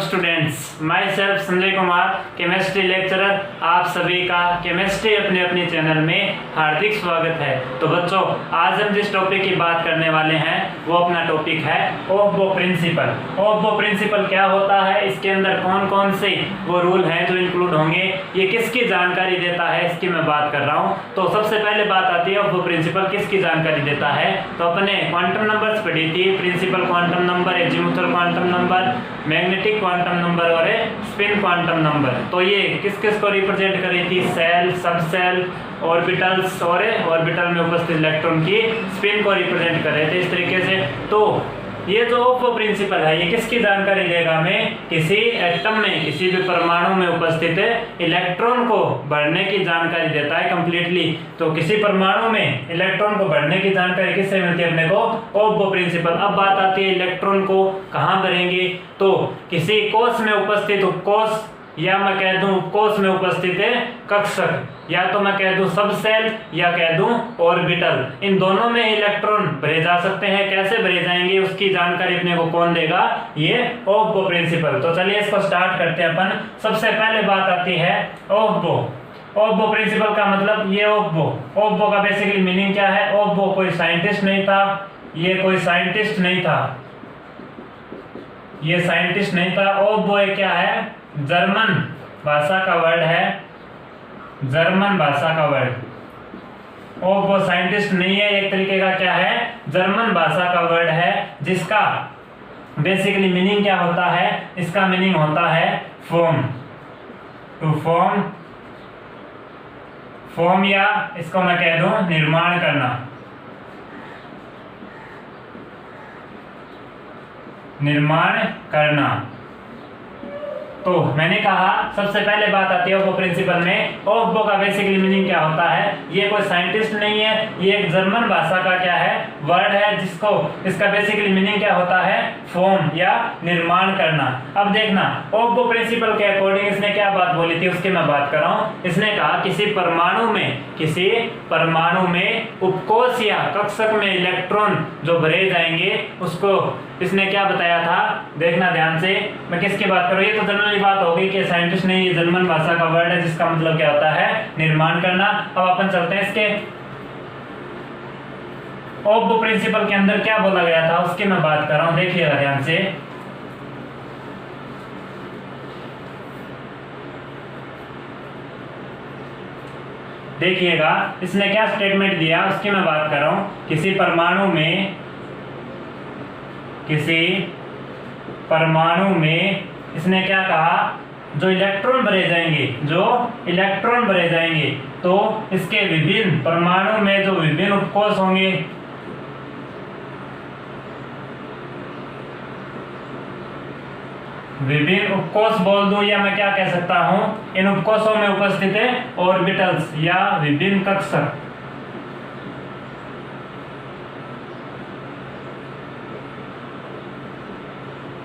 Students, my self Sanjay Kumar, chemistry lecturer, आप सभी का केमिस्ट्री अपने अपने चैनल में हार्दिक स्वागत है। तो बच्चों, आज हम जिस टॉपिक की बात करने वाले हैं वो अपना टॉपिक है ओह्म प्रिंसिपल। ओह्म प्रिंसिपल क्या होता है, इसके अंदर कौन कौन से वो रूल हैं जो इंक्लूड होंगे, ये किसकी जानकारी देता है, इसकी मैं बात कर रहा हूँ। तो सबसे पहले बात आती है ओह्म प्रिंसिपल किसकी जानकारी देता है। तो अपने क्वांटम नंबर्स पढ़ी थी, principal quantum number, azimuthal quantum number, magnetic quantum number और स्पिन क्वांटम नंबर। तो ये किस किस को रिप्रेजेंट कर रही थी, सेल, सब सेल, ऑर्बिटल्स और ऑर्बिटल में उपस्थित इलेक्ट्रॉन की स्पिन को रिप्रेजेंट कर रहे थे इस तरीके से। तो ये जो ओह्म प्रिंसिपल है ये किसकी जानकारी देगा, हमें किसी एटम में, किसी भी परमाणु में उपस्थित इलेक्ट्रॉन को बढ़ने की जानकारी देता है कंप्लीटली। तो किसी परमाणु में इलेक्ट्रॉन को बढ़ने की जानकारी किससे मिलती है, अपने को ओह्म प्रिंसिपल। अब बात आती है इलेक्ट्रॉन को कहाँ भरेंगे, तो किसी कोश में उपस्थित उपकोश, या मैं कह दूं उपकोश में उपस्थित है कक्षक, या तो मैं कह दूं सब सेल, या कह दूं ऑर्बिटल। इन दोनों में इलेक्ट्रॉन भरे जा सकते हैं। कैसे भरे जाएंगे उसकी जानकारी अपने को कौन देगा, ये ओह्म प्रिंसिपल। तो चलिए इसको स्टार्ट करते हैं अपन। सबसे पहले बात आती है ओह्म प्रिंसिपल का मतलब ये ओह्म का बेसिकली मीनिंग क्या है। ओह्म कोई साइंटिस्ट नहीं था, ये कोई साइंटिस्ट नहीं था, ये साइंटिस्ट नहीं था। ओह्म क्या है, जर्मन भाषा का वर्ड है, जर्मन भाषा का वर्ड। ओह्म साइंटिस्ट नहीं है, एक तरीके का क्या है, जर्मन भाषा का वर्ड है, जिसका बेसिकली मीनिंग क्या होता है, इसका मीनिंग होता है फॉर्म, टू फॉर्म, फॉर्म, या इसको मैं कह दूं निर्माण करना, निर्माण करना। तो मैंने कहा सबसे पहले बात आती है ओह्म प्रिंसिपल में। ओह्म का बेसिकली मीनिंग क्या होता है, ये कोई साइंटिस्ट नहीं है, ये एक जर्मन भाषा का क्या है, वर्ड है, जिसको इसका बेसिकली मीनिंग क्या होता है, फॉर्म या निर्माण करना। अब देखना ओह्म प्रिंसिपल के अकॉर्डिंग इसने क्या बात बोली थी, उसकी मैं बात कर रहा हूँ। इसने कहा किसी परमाणु में उपकोश या कक्षक में इलेक्ट्रॉन जो भरे जाएंगे उसको इसने क्या बताया था, देखना ध्यान से। मैं किसकी बात कर रहा हूँ, ये तो जनरली बात हो गई कि साइंटिस्ट नहीं, ये जर्मन भाषा का वर्ड है जिसका मतलब क्या होता है, निर्माण करना। अब अपन चलते हैं इसके ओह्म प्रिंसिपल के अंदर क्या बोला गया था उसकी मैं बात कर रहा हूं, देखिएगा ध्यान से। देखिएगा इसने क्या स्टेटमेंट दिया उसकी मैं बात कर रहा हूं। किसी परमाणु में इसने क्या कहा, जो इलेक्ट्रॉन भरे जाएंगे तो इसके विभिन्न परमाणु में जो विभिन्न उपकोश होंगे, विभिन्न उपकोश बोल दूं, या मैं क्या कह सकता हूं, इन उपकोशों में उपस्थित है ऑर्बिटल्स या विभिन्न कक्षक।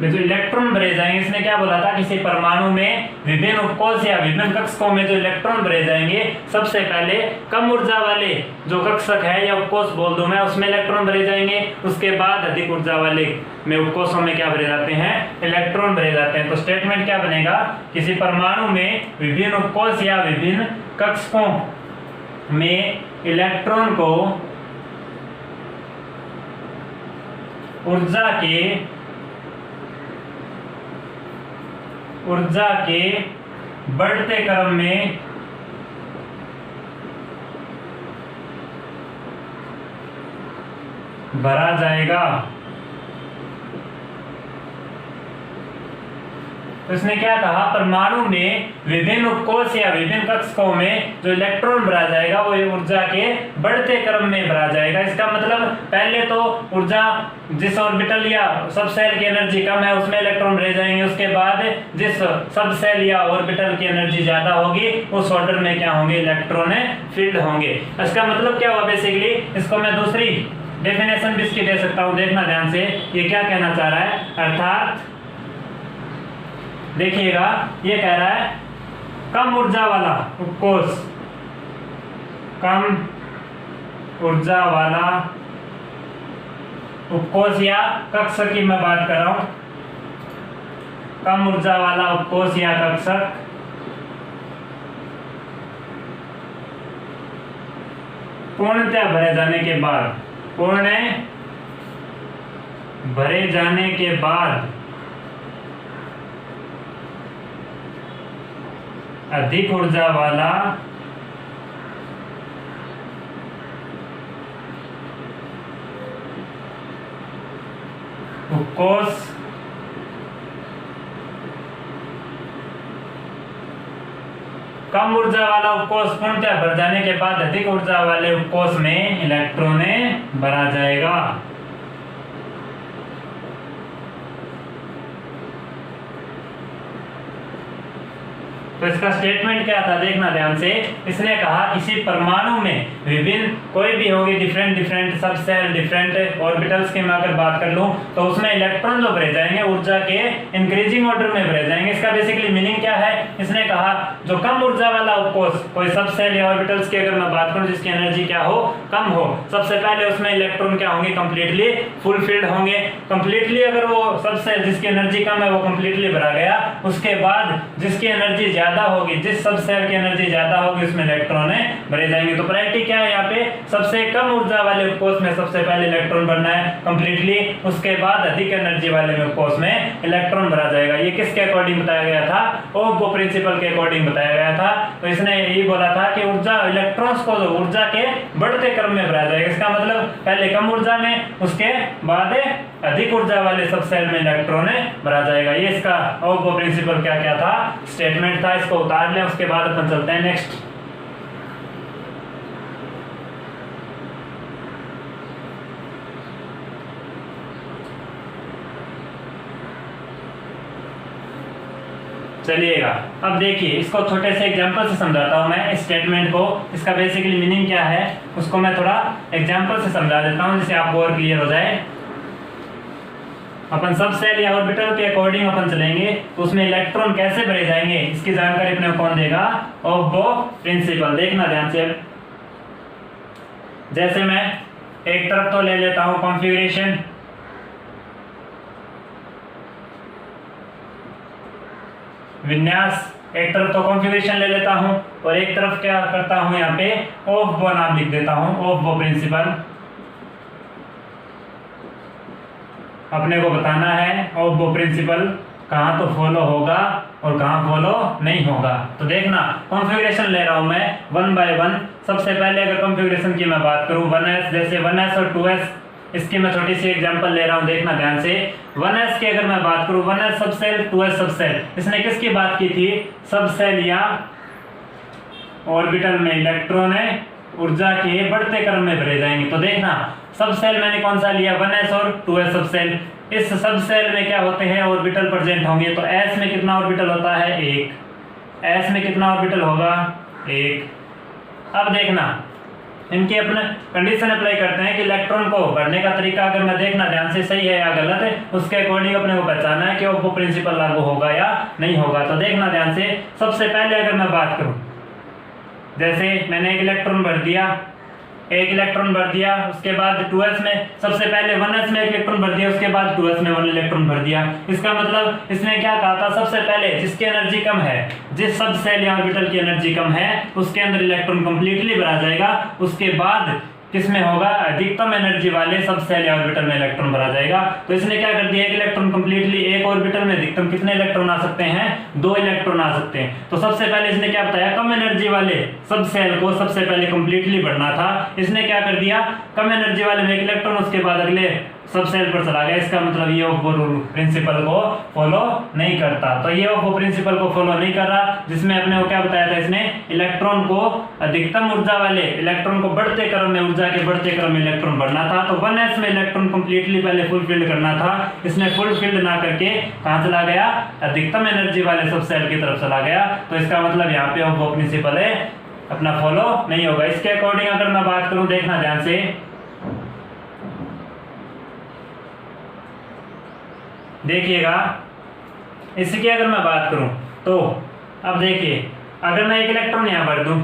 जो इलेक्ट्रॉन भरे जाएंगे, इसने क्या बोला था, किसी परमाणु में विभिन्न उपकोश या विभिन्न कक्षकों में जो इलेक्ट्रॉन भरे जाएंगे, सबसे पहले कम ऊर्जा वाले जो कक्षक है या उपकोश बोल दूं मैं, उसमें इलेक्ट्रॉन भरे जाएंगे। उसके बाद अधिक ऊर्जा वाले में उपकोशों में क्या भरे जाते हैं, इलेक्ट्रॉन भरे जाते हैं। तो स्टेटमेंट क्या बनेगा, किसी परमाणु में विभिन्न उपकोश या विभिन्न कक्षकों में इलेक्ट्रॉन को ऊर्जा के बढ़ते क्रम में भरा जाएगा। तो इसने क्या कहा, परमाणु में विभिन्न उपकोश या विभिन्न कक्षकों में जो इलेक्ट्रॉन भरा जाएगा वो ऊर्जा के बढ़ते क्रम में भरा जाएगा। इसका मतलब पहले तो ऊर्जा जिस ऑर्बिटल या सब सेल की एनर्जी कम है उसमें इलेक्ट्रॉन भरे जाएंगे, उसके बाद जिस सब सेल या ऑर्बिटल की एनर्जी ज्यादा होगी उस ऑर्डर में क्या होंगे, इलेक्ट्रॉन फील्ड होंगे। इसका मतलब क्या हुआ, बेसिकली इसको मैं दूसरी डेफिनेशन भी इसकी दे सकता हूँ, देखना ध्यान से। ये क्या कहना चाह रहा है, अर्थात देखिएगा ये कह रहा है कम ऊर्जा वाला उपकोश, कम ऊर्जा वाला उपकोश या कक्ष की मैं बात कर रहा हूं, कम ऊर्जा वाला उपकोष या कक्षक पूर्णतः भरे जाने के बाद, पूर्ण भरे जाने के बाद अधिक ऊर्जा वाला उपकोष कम ऊर्जा वाला उपकोष पूर्णतः भर जाने के बाद अधिक ऊर्जा वाले उपकोष में इलेक्ट्रॉनें भरा जाएगा। तो इसका स्टेटमेंट क्या था देखना ध्यान से। इसने कहा किसी परमाणु में विभिन्न कोई भी होगी डिफरेंट सब सेल डिफरेंट ऑर्बिटल्स की मैं अगर बात कर लूं तो उसमें इलेक्ट्रॉन जो भरे जाएंगे ऊर्जा के इंक्रीजिंग ऑर्डर में भरे जाएंगे। इसका बेसिकली मीनिंग क्या है, इसने कहा जो कम ऊर्जा वाला उपकोष कोई सब सेल या ऑर्बिटल्स की अगर मैं बात करूं जिसकी एनर्जी क्या हो, कम हो, सबसे पहले उसमें इलेक्ट्रॉन क्या होंगे, कंप्लीटली फुलफिल्ड होंगे। कंप्लीटली अगर वो सब सेल जिसकी एनर्जी कम है वो कंप्लीटली भरा गया, उसके बाद जिसकी एनर्जी ज्यादा होगी, जिस सब सेल की एनर्जी ज्यादा होगी उसमें इलेक्ट्रॉन भरे जाएंगे। तो प्रायोरिटी क्या है यहाँ पे, सबसे कम ऊर्जा वाले उपकोष में सबसे पहले इलेक्ट्रॉन भरना है कंप्लीटली, उसके बाद अधिक एनर्जी वाले में उपकोष में इलेक्ट्रॉन भरा जाएगा। ये किसके अकॉर्डिंग बताया गया था, ओह्म प्रिंसिपल के अकॉर्डिंग बताया गया था। तो इसने ये बोला था कि ऊर्जा इलेक्ट्रॉन्स को ऊर्जा के बढ़ते क्रम में भरा जाएगा। इसका मतलब पहले कम ऊर्जा में, उसके बाद अधिक ऊर्जा वाले सब सेल में इलेक्ट्रॉन भरा जाएगा। ये इसका ओह्म प्रिंसिपल क्या क्या था, स्टेटमेंट था। इसको उतार लें, उसके बाद अपन चलते हैं नेक्स्ट। चलिएगा अब देखिए, इसको छोटे से एग्जांपल से समझाता हूं मैं इस स्टेटमेंट को। इसका बेसिकली मीनिंग क्या है उसको मैं थोड़ा एग्जांपल से समझा देता हूं जिससे आपको और क्लियर हो जाए। अपन सब सेल या ऑर्बिटल के अकॉर्डिंग अपन चलेंगे तो उसमें इलेक्ट्रॉन कैसे भरे जाएंगे इसकी जानकारी अपने को कौन देगा, ओह्म प्रिंसिपल। देखना ध्यान से, जैसे मैं एक तरफ तो ले लेता हूं कॉन्फ़िगरेशन, विन्यास, एक तरफ तो कॉन्फ़िगरेशन ले लेता हूं और एक तरफ क्या करता हूं यहाँ पे ओह्म नाम लिख देता हूं, ओह्म प्रिंसिपल। अपने को बताना है ओह्म प्रिंसिपल कहाँ तो फॉलो होगा और कहाँ फॉलो नहीं होगा। तो देखना कॉन्फ़िगरेशन ले रहा हूं मैं 1 by 1। सबसे पहले अगर कॉन्फ़िगरेशन की मैं बात करूं 1s, जैसे 1s और 2s, इसकी मैं छोटी सी एग्जांपल ले रहा हूं, देखना ध्यान से। 1s की अगर मैं बात करूं 1s सब सेल 2s सब सेल, इसने किसकी बात की थी, सब सेल या ऑर्बिटल में इलेक्ट्रॉन ऊर्जा के बढ़ते क्रम में भरे जाएंगे। तो देखना सब सेल मैंने कौन सा लिया, 1s और 2s सब सेल। इस सब सेल में क्या होते हैं, ऑर्बिटल प्रेजेंट होंगे। तो s में कितना ऑर्बिटल होता है, 1। s में कितना ऑर्बिटल होगा, 1। अब देखना इनके अपने कंडीशन अप्लाई करते हैं कि इलेक्ट्रॉन को भरने का तरीका अगर मैं देखना ध्यान से सही है या गलत है, उसके अकॉर्डिंग अपने को पहचाना है कि वो प्रिंसिपल लागू होगा या नहीं होगा। तो देखना ध्यान से, सबसे पहले अगर मैं बात करूं, जैसे मैंने एक इलेक्ट्रॉन भर दिया, उसके बाद 2s में सबसे पहले 1s में एक इलेक्ट्रॉन भर दिया, उसके बाद 2s में 1 इलेक्ट्रॉन भर दिया। इसका मतलब इसने क्या कहा था, सबसे पहले जिसकी एनर्जी कम है, जिस सब सेल या ऑर्बिटल की एनर्जी कम है उसके अंदर इलेक्ट्रॉन कंप्लीटली भरा जाएगा। उसके बाद किसमें होगा, अधिकतम एनर्जी वाले सब सेल या ऑर्बिटल में इलेक्ट्रॉन भरा जाएगा। तो इसने क्या कर दिया, एक इलेक्ट्रॉन कंप्लीटली, एक ऑर्बिटल में अधिकतम कितने इलेक्ट्रॉन आ सकते हैं, 2 इलेक्ट्रॉन आ सकते हैं। तो सबसे पहले इसने क्या बताया, कम एनर्जी वाले सब सेल को सबसे पहले कंप्लीटली भरना था। इसने क्या कर दिया, कम एनर्जी वाले में एक इलेक्ट्रॉन, उसके बाद अगले सब सेल पर चला गया। इसका मतलब ये ओह्म प्रिंसिपल को फॉलो नहीं करता। तो ये ओह्म प्रिंसिपल को फॉलो नहीं कर रहा, जिसमें अपने को क्या बताया था, इसने इलेक्ट्रॉन को अधिकतम ऊर्जा वाले इलेक्ट्रॉन को बढ़ते क्रम में, ऊर्जा के बढ़ते क्रम में इलेक्ट्रॉन भरना था। तो 1s में इलेक्ट्रॉन कंप्लीटली पहले फुलफिल्ड करना था, इसने फुलफिल्ड ना करके कहां चला गया, अधिकतम एनर्जी वाले सब सेल की तरफ चला गया। तो इसका मतलब यहाँ पे ओह्म प्रिंसिपल है अपना फॉलो नहीं होगा। इसके अकॉर्डिंग अगर मैं बात करूं, देखना ध्यान से, देखिएगा इसकी अगर मैं बात करूं तो अब देखिए, अगर मैं एक इलेक्ट्रॉन यहां भर दूं,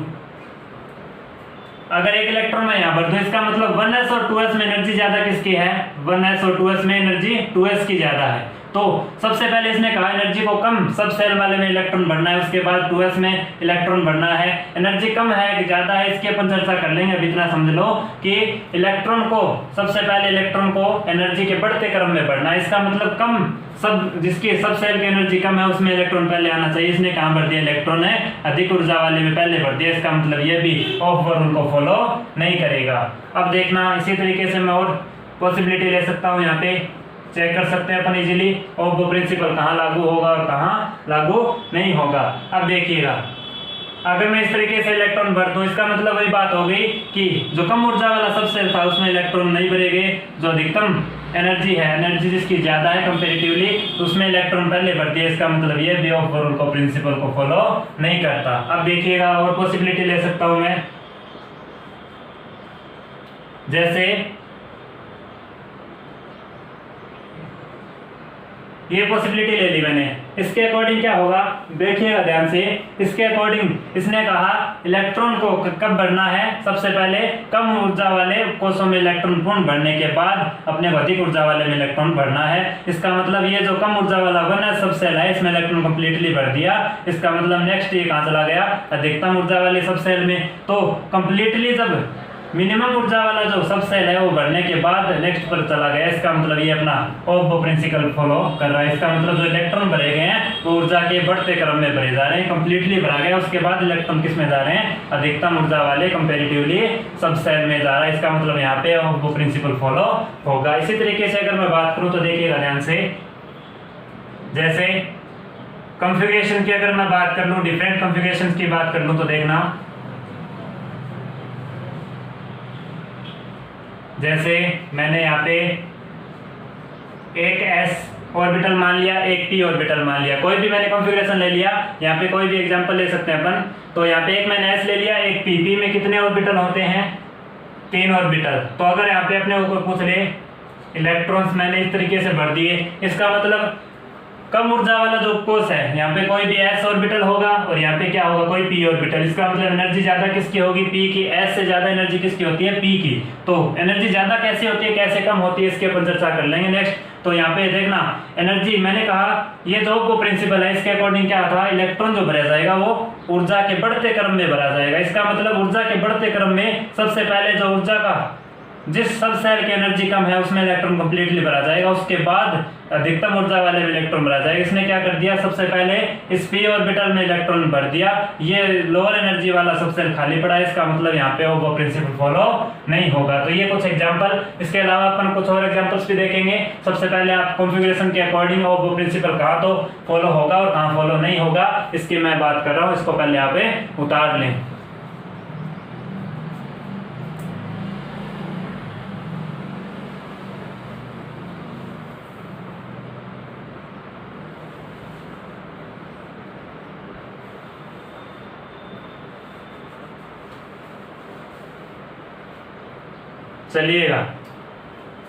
अगर एक इलेक्ट्रॉन मैं यहां भर दूं, इसका मतलब 1s और 2s में एनर्जी ज्यादा किसकी है, 1s और 2s में एनर्जी 2s की ज्यादा है। तो सबसे पहले इसने कहा एनर्जी को कम सब सेल वाले में इलेक्ट्रॉन भरना है, उसके बाद 2s में इलेक्ट्रॉन भरना है। एनर्जी कम है कि ज्यादा है इसकी अपन चर्चा कर लेंगे। अभी इतना समझ लो कि इलेक्ट्रॉन को सबसे पहले इलेक्ट्रॉन को एनर्जी के बढ़ते क्रम में भरना है। इसका मतलब कम सब जिसकी सब सेल की एनर्जी कम है उसमें इलेक्ट्रॉन पहले आना चाहिए। इसने कहां भर दिया, इलेक्ट्रॉन है अधिक ऊर्जा वाले में पहले भर दिया। इसका मतलब ये भी ऑफ रूल को फॉलो नहीं करेगा। अब देखना इसी तरीके से मैं और पॉसिबिलिटी ले सकता हूं, यहाँ पे चेक कर सकते हैं अपन इजीली ऑफ प्रिंसिपल कहाँ लागू होगा और कहाँ लागू नहीं होगा। अब देखिएगा अगर मैं इस तरीके से इलेक्ट्रॉन भर दूं, इसका मतलब वही बात हो गई कि जो कम ऊर्जा वाला सबसेल था उसमें इलेक्ट्रॉन नहीं भरेंगे, जो अधिकतम एनर्जी है, एनर्जी जिसकी ज्यादा है कंपैरेटिवली, उसमें इलेक्ट्रॉन पहले भर दिए। इसका मतलब ये भी ऑफ रूल को प्रिंसिपल को फॉलो नहीं करता। अब देखिएगा और पॉसिबिलिटी ले सकता हूं मैं, जैसे ये पॉसिबिलिटी ले ली मैंने। इसके अकॉर्डिंग क्या होगा देखिएगा ध्यान से। इसके अकॉर्डिंग इसने कहा इलेक्ट्रॉन को कब भरना है, सबसे पहले कम ऊर्जा वाले कोषों में इलेक्ट्रॉन पूर्ण भरने के बाद अपने अधिक ऊर्जा वाले में इलेक्ट्रॉन भरना है। इसका मतलब ये जो कम ऊर्जा वाला 1s सबसेल है इसमें इलेक्ट्रॉन कंप्लीटली भर दिया। इसका मतलब नेक्स्ट ये कहां चला गया, अधिकतम ऊर्जा वाले सबसेल में। तो कंप्लीटली जब मिनिमम ऊर्जा वाला जो सबसेल है वो भरने के बाद नेक्स्ट पर चला गया। इसका मतलब ये अपना ऑफ प्रिंसिपल फॉलो कर रहा है। इसका मतलब जो इलेक्ट्रॉन भरे गए हैं वो ऊर्जा के बढ़ते क्रम में भरे जा रहे हैं, कंप्लीटली भरा गया। उसके बाद इलेक्ट्रॉन किस में जा रहे हैं, अधिकतम ऊर्जा वाले कंपैरेटिवली सबसेल में जा रहा है। इसका मतलब यहाँ पे ऑफ प्रिंसिपल फॉलो होगा। इसी तरीके से अगर मैं बात करूँ तो देखिएगा ध्यान से, जैसे कॉन्फ़िगरेशन की अगर मैं बात कर लूँ, डिफरेंट कॉन्फ़िगरेशन की बात कर लूँ तो देखना, जैसे मैंने यहाँ पे एक s ऑर्बिटल मान लिया, एक p ऑर्बिटल मान लिया, कोई भी मैंने कॉन्फ़िगरेशन ले लिया। यहाँ पे कोई भी एग्जांपल ले सकते हैं अपन। तो यहाँ पे एक मैंने s ले लिया, एक p में कितने ऑर्बिटल होते हैं, 3 ऑर्बिटल। तो अगर यहाँ पे अपने ऊपर पूछ ले इलेक्ट्रॉन्स मैंने इस तरीके से भर दिए, इसका मतलब कम ऊर्जा वाला जो कोष है यहाँ पे कोई भी s ऑर्बिटल होगा और यहाँ पे क्या होगा, कोई p ऑर्बिटल। इसका मतलब एनर्जी ज्यादा किसकी होगी, p की। s से ज्यादा एनर्जी किसकी होती है, p की। तो एनर्जी ज्यादा कैसे होती है, कैसे कम होती है, इसके ऊपर चर्चा कर लेंगे नेक्स्ट। तो यहाँ पे देखना एनर्जी मैंने कहा ये जो वो प्रिंसिपल है इसके अकॉर्डिंग क्या था, इलेक्ट्रॉन जो भरा जाएगा वो ऊर्जा के बढ़ते क्रम में भरा जाएगा। इसका मतलब ऊर्जा के बढ़ते क्रम में सबसे पहले जो ऊर्जा का जिस सब सेल की एनर्जी कम है उसमें इलेक्ट्रॉन कंप्लीटली भरा जाएगा, उसके बाद अधिकतम ऊर्जा वाले में इलेक्ट्रॉन भरा जाएगा। इसने क्या कर दिया, सबसे पहले इस p ऑर्बिटल में इलेक्ट्रॉन भर दिया, ये लोअर एनर्जी वाला सब सेल खाली पड़ा है। इसका मतलब यहाँ पे वो प्रिंसिपल फॉलो नहीं होगा। तो ये कुछ एग्जांपल, इसके अलावा अपन कुछ और एग्जांपल्स भी देखेंगे। सबसे पहले आप कॉन्फ़िगरेशन के अकॉर्डिंग वो प्रिंसिपल कहाँ तो फॉलो होगा और कहाँ फॉलो नहीं होगा इसकी मैं बात कर रहा हूँ। इसको पहले यहाँ पे उतार लें। चलिएगा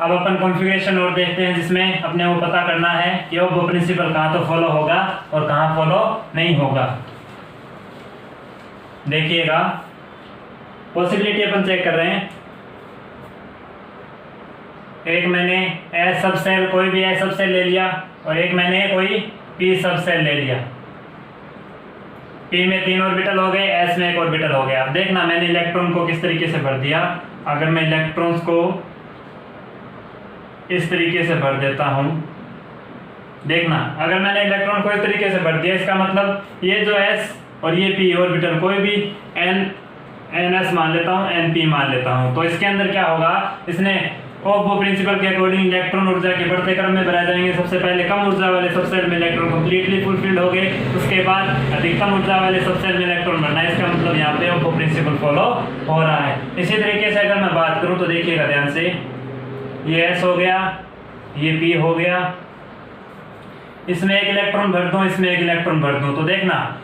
अब अपन कॉन्फ़िगरेशन और देखते हैं जिसमें अपने को पता करना है कि वो प्रिंसिपल कहाँ तो फॉलो होगा और कहाँ फॉलो नहीं होगा। देखिएगा पॉसिबिलिटी अपन चेक कर रहे हैं। एक मैंने S सब सेल, कोई भी S सब सेल ले लिया और एक मैंने कोई P सब सेल ले लिया। P में 3 ऑर्बिटल हो गए, S में 1 ऑर्बिटल हो गया। अब देखना मैंने इलेक्ट्रॉन को किस तरीके से भर दिया। अगर मैं इलेक्ट्रॉन्स को इस तरीके से भर देता हूं, देखना अगर मैंने इलेक्ट्रॉन को इस तरीके से भर दिया, इसका मतलब ये जो S और ये P ऑर्बिटल कोई भी NS मान लेता हूं, NP मान लेता हूं, तो इसके अंदर क्या होगा, इसने वो प्रिंसिपल के अकॉर्डिंग इलेक्ट्रॉन ऊर्जा के बढ़ते क्रम में भरा जाएंगे। सबसे पहले कम ऊर्जा वाले सबसेल में इलेक्ट्रॉन कंप्लीटली फुलफिल्ड हो गए, उसके बाद अधिकतम ऊर्जा वाले सबसेल में इलेक्ट्रॉन भरना है। इसका मतलब यहाँ पे वो प्रिंसिपल फॉलो हो रहा है। इसी तरीके से अगर मैं बात करूँ तो देखिएगा ध्यान से, ये S हो गया, ये P हो गया, इसमें एक इलेक्ट्रॉन भर दूं, इसमें एक इलेक्ट्रॉन भर दूं, तो देखना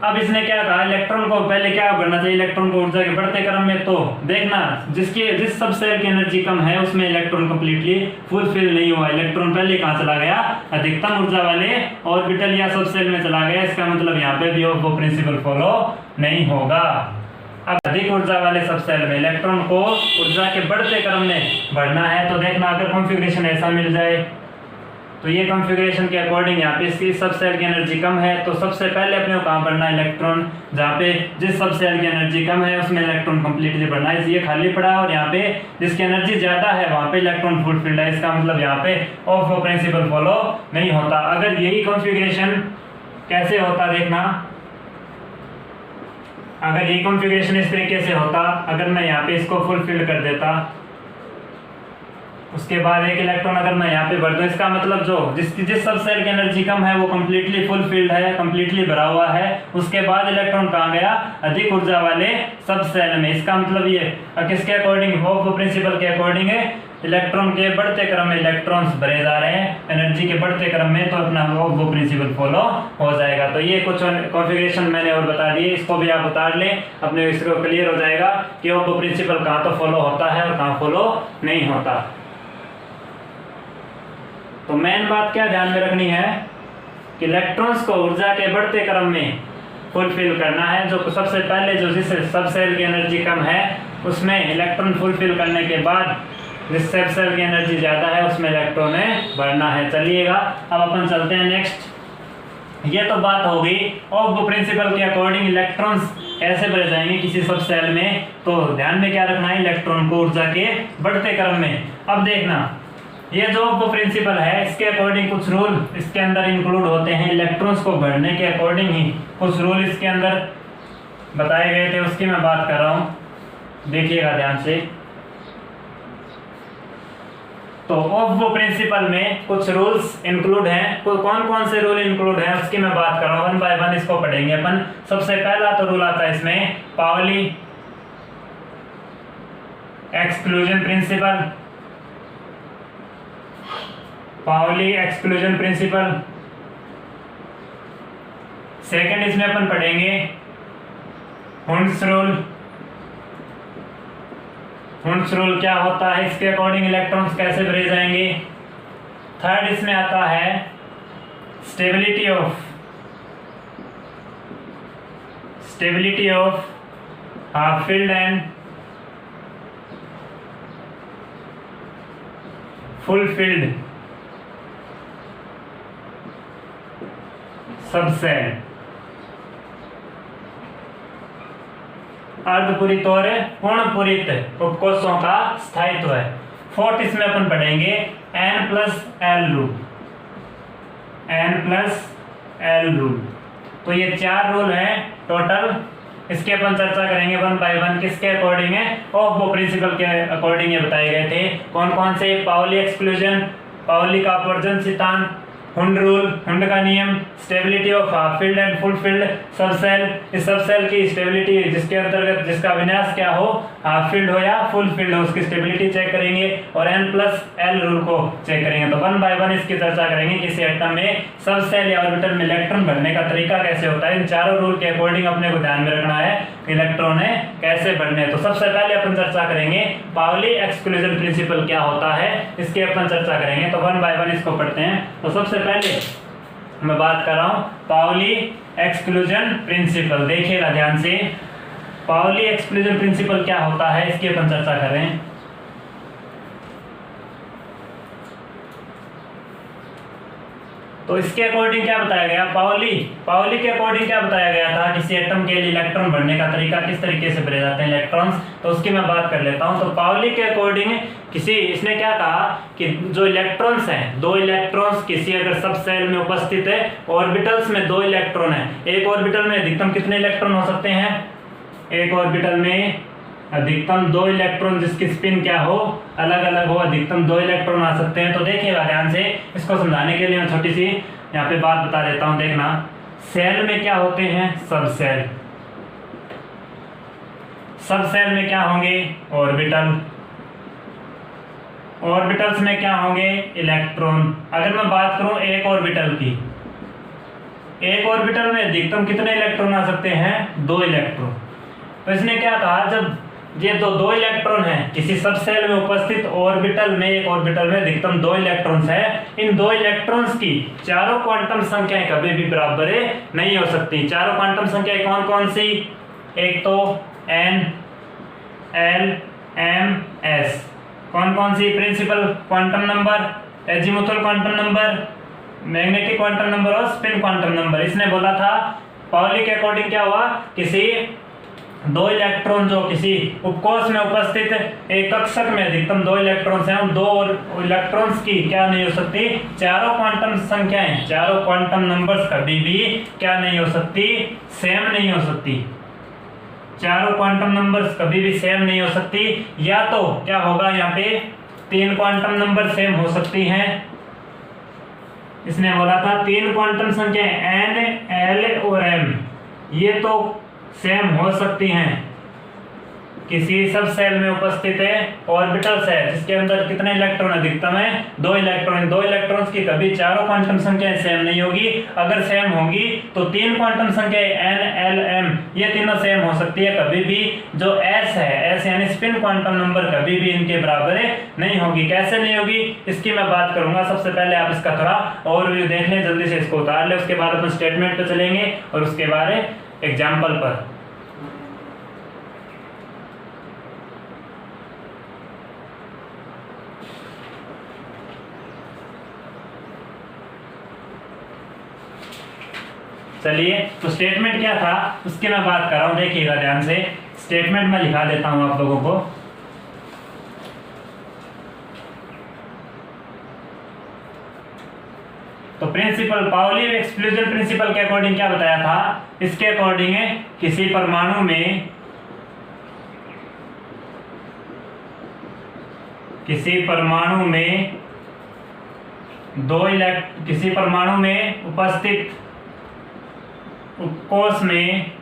अब इसने क्या कहा, इलेक्ट्रॉन को पहले क्या भरना चाहिए, इलेक्ट्रॉन को ऊर्जा के बढ़ते क्रम में। तो देखना जिस सब सेल की एनर्जी कम है उसमें इलेक्ट्रॉन कंप्लीटली फुलफिल नहीं हुआ, इलेक्ट्रॉन पहले कहाँ चला गया, अधिकतम ऊर्जा वाले ऑर्बिटल या सब सेल में चला गया। इसका मतलब यहाँ पे भी वो प्रिंसिपल फॉलो नहीं होगा। अब अधिक ऊर्जा वाले सब सेल में इलेक्ट्रॉन को ऊर्जा के बढ़ते क्रम में भरना है। तो देखना अगर कॉन्फ़िगरेशन ऐसा मिल जाए, तो ये कॉन्फ़िगरेशन के अकॉर्डिंग यहाँ पे इसकी सब सेल की एनर्जी कम है, तो सबसे पहले अपने को कहाँ बढ़ना है, इलेक्ट्रॉन, जहाँ पे जिस सब सेल की एनर्जी कम है उसमें इलेक्ट्रॉन कंप्लीटली बढ़ना है, इसलिए खाली पड़ा। और यहाँ पे जिसकी एनर्जी ज्यादा है वहाँ पे इलेक्ट्रॉन फुलफिल्ड है, इसका मतलब यहाँ पे ऑफ वो प्रिंसिपल फॉलो नहीं होता। अगर यही कॉन्फ़िगरेशन कैसे होता देखना, अगर ये कॉन्फ़िगरेशन इस तरीके से होता, अगर मैं यहाँ पे इसको फुलफिल कर देता, उसके बाद एक इलेक्ट्रॉन अगर मैं यहाँ पे भर दूं, इसका मतलब जो जिस सब सेल की एनर्जी कम है वो कंप्लीटली फुलफिल्ड है, कंप्लीटली भरा हुआ है, उसके बाद इलेक्ट्रॉन कहाँ गया, अधिक ऊर्जा वाले सब सेल में। इसका मतलब ये किसके अकॉर्डिंग, हॉफ प्रिंसिपल के अकॉर्डिंग है, इलेक्ट्रॉन के बढ़ते क्रम में इलेक्ट्रॉन्स भरे जा रहे हैं एनर्जी के बढ़ते क्रम में, तो अपना वो प्रिंसिपल फॉलो हो जाएगा। तो ये कुछ कॉन्फ़िगरेशन मैंने और बता दिए, इसको भी आप उतार लें, अपने इसको क्लियर हो जाएगा कि वो प्रिंसिपल कहाँ तो फॉलो होता है और कहाँ फॉलो नहीं होता। तो मेन बात क्या ध्यान में रखनी है कि इलेक्ट्रॉन्स को ऊर्जा के बढ़ते क्रम में फुलफिल करना है। जो सबसे पहले जो जिस सब सेल की एनर्जी कम है उसमें इलेक्ट्रॉन फुलफिल करने के बाद जिस सब सेल की एनर्जी ज़्यादा है उसमें इलेक्ट्रॉन बढ़ना है। चलिएगा अब अपन चलते हैं नेक्स्ट। ये तो बात हो गई ऑफ प्रिंसिपल के अकॉर्डिंग इलेक्ट्रॉन्स कैसे भरे जाएंगे किसी सब सेल में, तो ध्यान में क्या रखना है, इलेक्ट्रॉन को ऊर्जा के बढ़ते क्रम में। अब देखना ये जो वो प्रिंसिपल है इसके अकॉर्डिंग कुछ रूल इसके अंदर इंक्लूड होते हैं, इलेक्ट्रॉन्स को भरने के अकॉर्डिंग ही कुछ रूल इसके अंदर बताए गए थे, उसकी मैं बात कर रहा हूँ, देखिएगा ध्यान से। तो ऑफ वो प्रिंसिपल में कुछ रूल्स इंक्लूड हैं, कौन कौन से रूल इंक्लूड हैं उसकी मैं बात कर रहा हूँ, वन बाय वन इसको पढ़ेंगे अपन। सबसे पहला तो रूल आता है इसमें Pauli exclusion principle, Pauli exclusion principle. Second इसमें अपन पढ़ेंगे हुंड्स रूल। हुंड्स रूल क्या होता है, इसके अकॉर्डिंग इलेक्ट्रॉन्स कैसे भरे जाएंगे। थर्ड इसमें आता है stability of half filled and full filled subshell, अर्धपूरित और पूर्णपूरित उपकोषों का स्थायित्व है। फोर्थ इसमें अपन पढ़ेंगे N+L रूल। तो ये 4 रूल हैं टोटल, इसके अपन चर्चा करेंगे वन बाय वन, किसके अकॉर्डिंग है, ऑफ वो प्रिंसिपल के अकॉर्डिंग ये बताए गए थे। कौन कौन से, पाउली एक्सक्लूजन, पाउली का अपवर्जन सिद्धांत, हुंड रूल, हुंड का नियम, stability of half filled and full filled subshell, इस सबसेल की स्टेबिलिटी जिसके अंतर्गत जिसका विन्यास क्या हो, हाफ फील्ड हो या फुल फील्ड हो, उसकी स्टेबिलिटी चेक करेंगे और N+L रूल को चेक करेंगे। तो वन बाय वन इसकी चर्चा करेंगे, किसी एटम में सबसेल या ऑर्बिटल में इलेक्ट्रॉन भरने का तरीका कैसे होता है। इन चारों रूल के अकॉर्डिंग अपने को ध्यान में रखना है इलेक्ट्रॉन कैसे भरने। तो सबसे पहले अपन चर्चा करेंगे पाउली एक्सक्लूजन प्रिंसिपल क्या होता है, इसकी अपन चर्चा करेंगे। तो वन बाय वन इसको पढ़ते हैं। तो सबसे पहले मैं बात कर रहा हूं पाउली एक्सक्लूजन प्रिंसिपल, देखिएगा ध्यान से। पाउली एक्सक्लूजन प्रिंसिपल क्या होता है इसकी अपन चर्चा करें। तो इसके अकॉर्डिंग क्या बताया गया, पाउली के अकॉर्डिंग क्या बताया गया था, किसी एटम के लिए इलेक्ट्रॉन भरने का तरीका किस तरीके से भरे जाते हैं इलेक्ट्रॉन्स, तो उसकी मैं बात कर लेता हूं। तो पाउली के अकॉर्डिंग इसने क्या कहा कि जो इलेक्ट्रॉन्स हैं, 2 इलेक्ट्रॉन्स किसी अगर सब सेल में उपस्थित है, ऑर्बिटल्स में 2 इलेक्ट्रॉन है, एक ऑर्बिटल में अधिकतम कितने इलेक्ट्रॉन हो सकते हैं, एक ऑर्बिटल में अधिकतम 2 इलेक्ट्रॉन जिसकी स्पिन क्या हो, अलग अलग हो, अधिकतम 2 इलेक्ट्रॉन आ सकते हैं। तो देखिएगा ध्यान से, इसको समझाने के लिए मैं छोटी सी यहाँ पे बात बता देता हूँ। देखना, सेल में क्या होते हैं, सब सेल में क्या होंगे, ऑर्बिटल, ऑर्बिटल्स में क्या होंगे, इलेक्ट्रॉन। अगर मैं बात करूं एक ऑर्बिटल की, एक ऑर्बिटल में अधिकतम कितने इलेक्ट्रॉन आ सकते हैं, 2 इलेक्ट्रॉन। तो इसने क्या कहा, जब ये 2 इलेक्ट्रॉन हैं किसी सब सेल में उपस्थित ऑर्बिटल में, एक ऑर्बिटल में अधिकतम 2 इलेक्ट्रॉन्स है, इन 2 इलेक्ट्रॉन्स की चारों क्वांटम संख्याएं कभी भी बराबर नहीं हो सकती। चारों क्वांटम संख्याएं कौन कौन सी, एक तो N, L, M, S। कौन कौन सी, principal quantum number azimuthal quantum number, magnetic quantum number और स्पिन क्वांटम नंबर। इसने बोला था पाउली के अकॉर्डिंग क्या हुआ, किसी दो इलेक्ट्रॉन जो किसी उपकोष में उपस्थित एक कक्षक में अधिकतम दो इलेक्ट्रॉन्स हैं, उन दो इलेक्ट्रॉन्स की क्या नहीं हो सकती, चारों क्वांटम संख्याएं, चारों क्वांटम नंबर्स कभी भी क्या नहीं हो सकती, सेम नहीं हो सकती। चारों क्वांटम नंबर्स कभी भी सेम नहीं हो सकती। या तो क्या होगा, यहाँ पे तीन क्वांटम नंबर सेम हो सकती हैं। इसने बोला था तीन क्वांटम संख्याएं n, l और m ये तो सेम हो सकती हैं। किसी सब सेल में उपस्थित है ऑर्बिटल्स है जिसके अंदर कितने इलेक्ट्रॉन अधिकतम है, दो इलेक्ट्रॉन। दो इलेक्ट्रॉन्स की कभी चारों क्वांटम संख्याएं सेम नहीं होगी। अगर सेम होगी तो तीन क्वांटम संख्याएं n, l, m ये तीनों सेम हो सकती है। कभी भी जो s है, s यानी स्पिन क्वांटम नंबर, कभी भी इनके बराबर नहीं होगी। कैसे नहीं होगी इसकी मैं बात करूंगा। सबसे पहले आप इसका थोड़ा ओवरव्यू देख लें, जल्दी से इसको उतार ले, उसके बाद अपन स्टेटमेंट पे चलेंगे और उसके बाद एग्जाम्पल पर। चलिए, तो स्टेटमेंट क्या था उसकी मैं बात कर रहा हूं, देखिएगा ध्यान से। स्टेटमेंट मैं लिखा देता हूं आप लोगों को। तो प्रिंसिपल, पाउली एक्सक्लूजन प्रिंसिपल के अकॉर्डिंग क्या बताया था, इसके अकॉर्डिंग है किसी परमाणु में किसी परमाणु में उपस्थित उपकोष में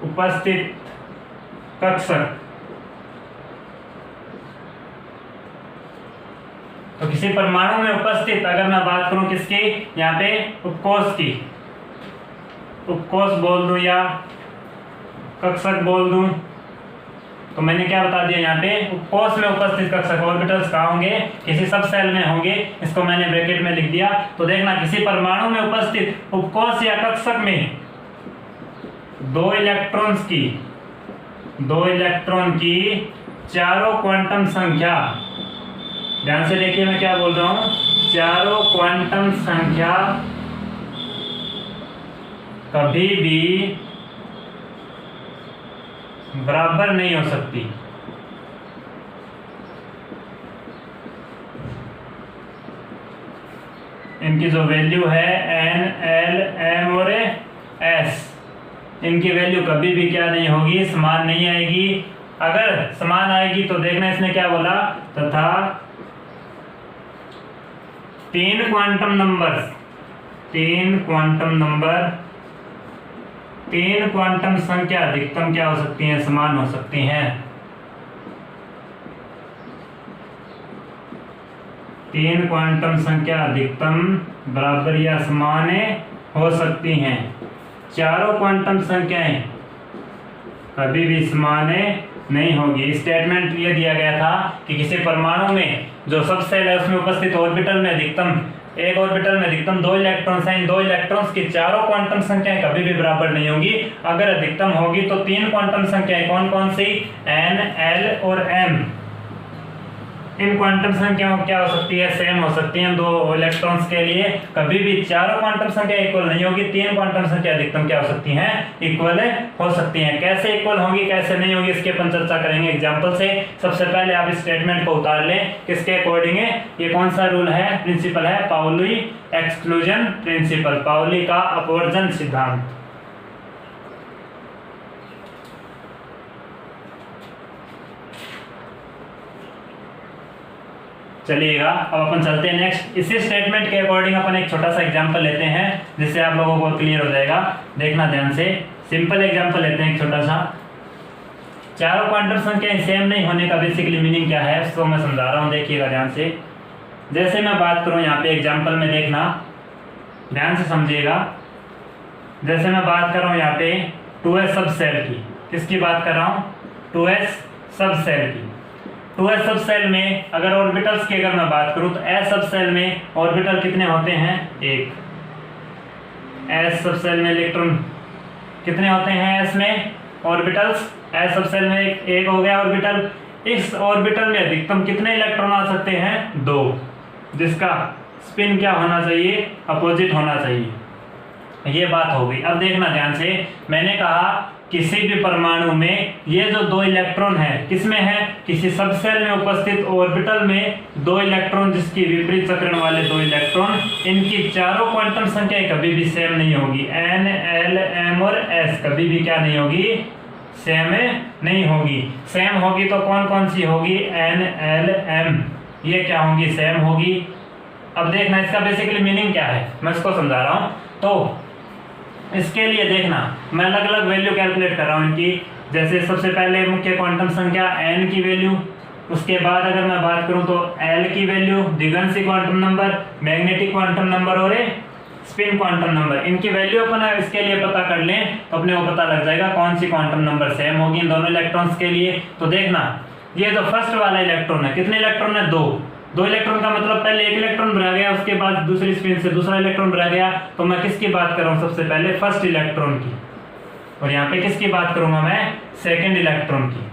उपस्थित कक्षक, तो किसी परमाणु में उपस्थित, अगर मैं बात करूं किसकी, यहाँ पे उपकोष की, उपकोष बोल दूं या कक्षक बोल दूं, तो मैंने क्या बता दिया, यहाँ पे उपकोष में उपस्थित कक्षक ऑर्बिटल्स कहाँ होंगे, किसी सब सेल में होंगे। इसको मैंने ब्रैकेट में लिख दिया। तो देखना, किसी परमाणु में उपस्थित उपकोष या कक्षक में दो इलेक्ट्रॉन की चारों क्वांटम संख्या, ध्यान से देखिए मैं क्या बोल रहा हूं, चारों क्वांटम संख्या कभी भी बराबर नहीं हो सकती। इनकी जो वैल्यू है n, l, m और s, इनकी वैल्यू कभी भी क्या नहीं होगी, समान नहीं आएगी। अगर समान आएगी तो देखना इसने क्या बोला, तथा तीन क्वांटम संख्या अधिकतम क्या हो सकती हैं, समान हो सकती हैं। तीन क्वांटम संख्या अधिकतम बराबर या समान हो सकती हैं। चारों क्वांटम संख्याएं कभी भी समान नहीं होगी। स्टेटमेंट ये दिया गया था कि किसी परमाणु में जो सब सेल है उसमें उपस्थित ऑर्बिटल में अधिकतम, एक ऑर्बिटल में अधिकतम दो इलेक्ट्रॉन्स हैं। इन दो इलेक्ट्रॉन्स की चारों क्वांटम संख्याएं कभी भी बराबर नहीं होगी। अगर अधिकतम होगी तो तीन क्वांटम संख्याएं कौन कौन सी, n, l और m, इन क्वांटम संख्याओं क्या हो सकती है, सेम हो सकती हैं दो इलेक्ट्रॉन्स के लिए। कभी भी चारों क्वांटम संख्या इक्वल नहीं होगी। तीन क्वांटम संख्या अधिकतम क्या हो सकती हैं, इक्वल हो सकती हैं। कैसे इक्वल होंगी कैसे नहीं होगी इसके अपन चर्चा करेंगे एग्जांपल से। सबसे पहले आप इस स्टेटमेंट को उतार लें, किसके अकॉर्डिंग है, ये कौन सा रूल है, प्रिंसिपल है पाउली एक्सक्लूजन प्रिंसिपल, पाउली का अपवर्जन सिद्धांत। चलिएगा, अब अपन चलते हैं नेक्स्ट। इसी स्टेटमेंट के अकॉर्डिंग अपन एक छोटा सा एग्जांपल लेते हैं जिससे आप लोगों को क्लियर हो जाएगा। देखना ध्यान से, सिंपल एग्जांपल लेते हैं एक छोटा सा। चारों क्वांटम संख्याएं सेम नहीं होने का बेसिकली मीनिंग क्या है उसको मैं समझा रहा हूँ, देखिएगा ध्यान से। जैसे मैं बात करूँ यहाँ पे एग्जाम्पल में, देखना ध्यान से समझिएगा। जैसे मैं बात कर रहा हूँ यहाँ पे 2s सब सेल की, किसकी बात कर रहा हूँ, 2s सब सेल की। 2s सब सेल में अगर ऑर्बिटल्स की अगर मैं बात करूं तो s सब सेल में ऑर्बिटल कितने होते हैं, एक। s सब सेल में इलेक्ट्रॉन कितने होते हैं s में, ऑर्बिटल्स, s सब सेल में एक हो गया ऑर्बिटल। इस ऑर्बिटल में अधिकतम कितने इलेक्ट्रॉन आ सकते हैं? 2, जिसका स्पिन क्या होना चाहिए? अपोजिट होना चाहिए। ये बात हो गई। अब देखना ध्यान से, मैंने कहा किसी भी परमाणु में ये जो 2 इलेक्ट्रॉन है किसमें है? किसी सबसेल में उपस्थित ऑर्बिटल में 2 इलेक्ट्रॉन, जिसकी विपरीत चक्रण वाले 2 इलेक्ट्रॉन, इनकी चारों क्वांटम संख्याएं कभी भी सेम नहीं होगी। n, l, m और s कभी भी क्या नहीं होगी? सेम नहीं होगी। सेम होगी तो कौन कौन सी होगी? n, l, m, ये क्या होंगी? सेम होगी। अब देखना इसका बेसिकली मीनिंग क्या है, मैं इसको समझा रहा हूं। तो इसके लिए देखना, मैं अलग अलग वैल्यू कैलकुलेट कर रहा हूँ इनकी। जैसे सबसे पहले मुख्य क्वांटम संख्या n की वैल्यू, उसके बाद अगर मैं बात करूँ तो l की वैल्यू, द्विघांसी quantum number, magnetic quantum number और स्पिन क्वांटम नंबर, इनकी वैल्यू अपन इसके लिए पता कर लें तो अपने को पता लग जाएगा कौन सी क्वांटम नंबर सेम होगी इन दोनों इलेक्ट्रॉन्स के लिए। तो देखना, ये जो फर्स्ट वाला इलेक्ट्रॉन है, कितने इलेक्ट्रॉन है? 2 इलेक्ट्रॉन का मतलब पहले एक इलेक्ट्रॉन भरा गया, उसके बाद दूसरी स्पिन से दूसरा इलेक्ट्रॉन भरा गया। तो मैं किसकी बात कर रहा हूँ? सबसे पहले फर्स्ट इलेक्ट्रॉन की। और यहाँ पे किसकी बात करूंगा मैं? सेकंड इलेक्ट्रॉन की।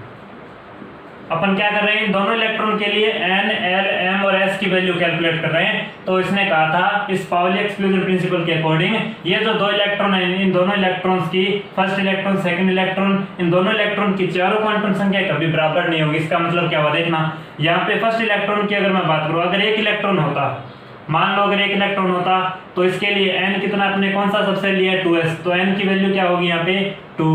अपन क्या कर रहे हैं? दोनों इलेक्ट्रॉन के लिए n, l, m और s की वैल्यू कैलकुलेट कर रहे हैं। तो इसने कहा था इस पाउली एक्सक्लूजन प्रिंसिपल के अकॉर्डिंग ये जो 2 इलेक्ट्रॉन है, इन दोनों इलेक्ट्रॉन्स की, फर्स्ट इलेक्ट्रॉन सेकंड इलेक्ट्रॉन, इन दोनों इलेक्ट्रॉन की चारों क्वांटम संख्या कभी बराबर नहीं होगी। इसका मतलब क्या हुआ? देखना, यहाँ पे फर्स्ट इलेक्ट्रॉन की अगर मैं बात करूँ, अगर एक इलेक्ट्रॉन होता, मान लो अगर एक इलेक्ट्रॉन होता, तो इसके लिए n कितना, अपने कौन सा सबसे लिया? 2s, तो n की वैल्यू क्या होगी यहाँ पे? 2।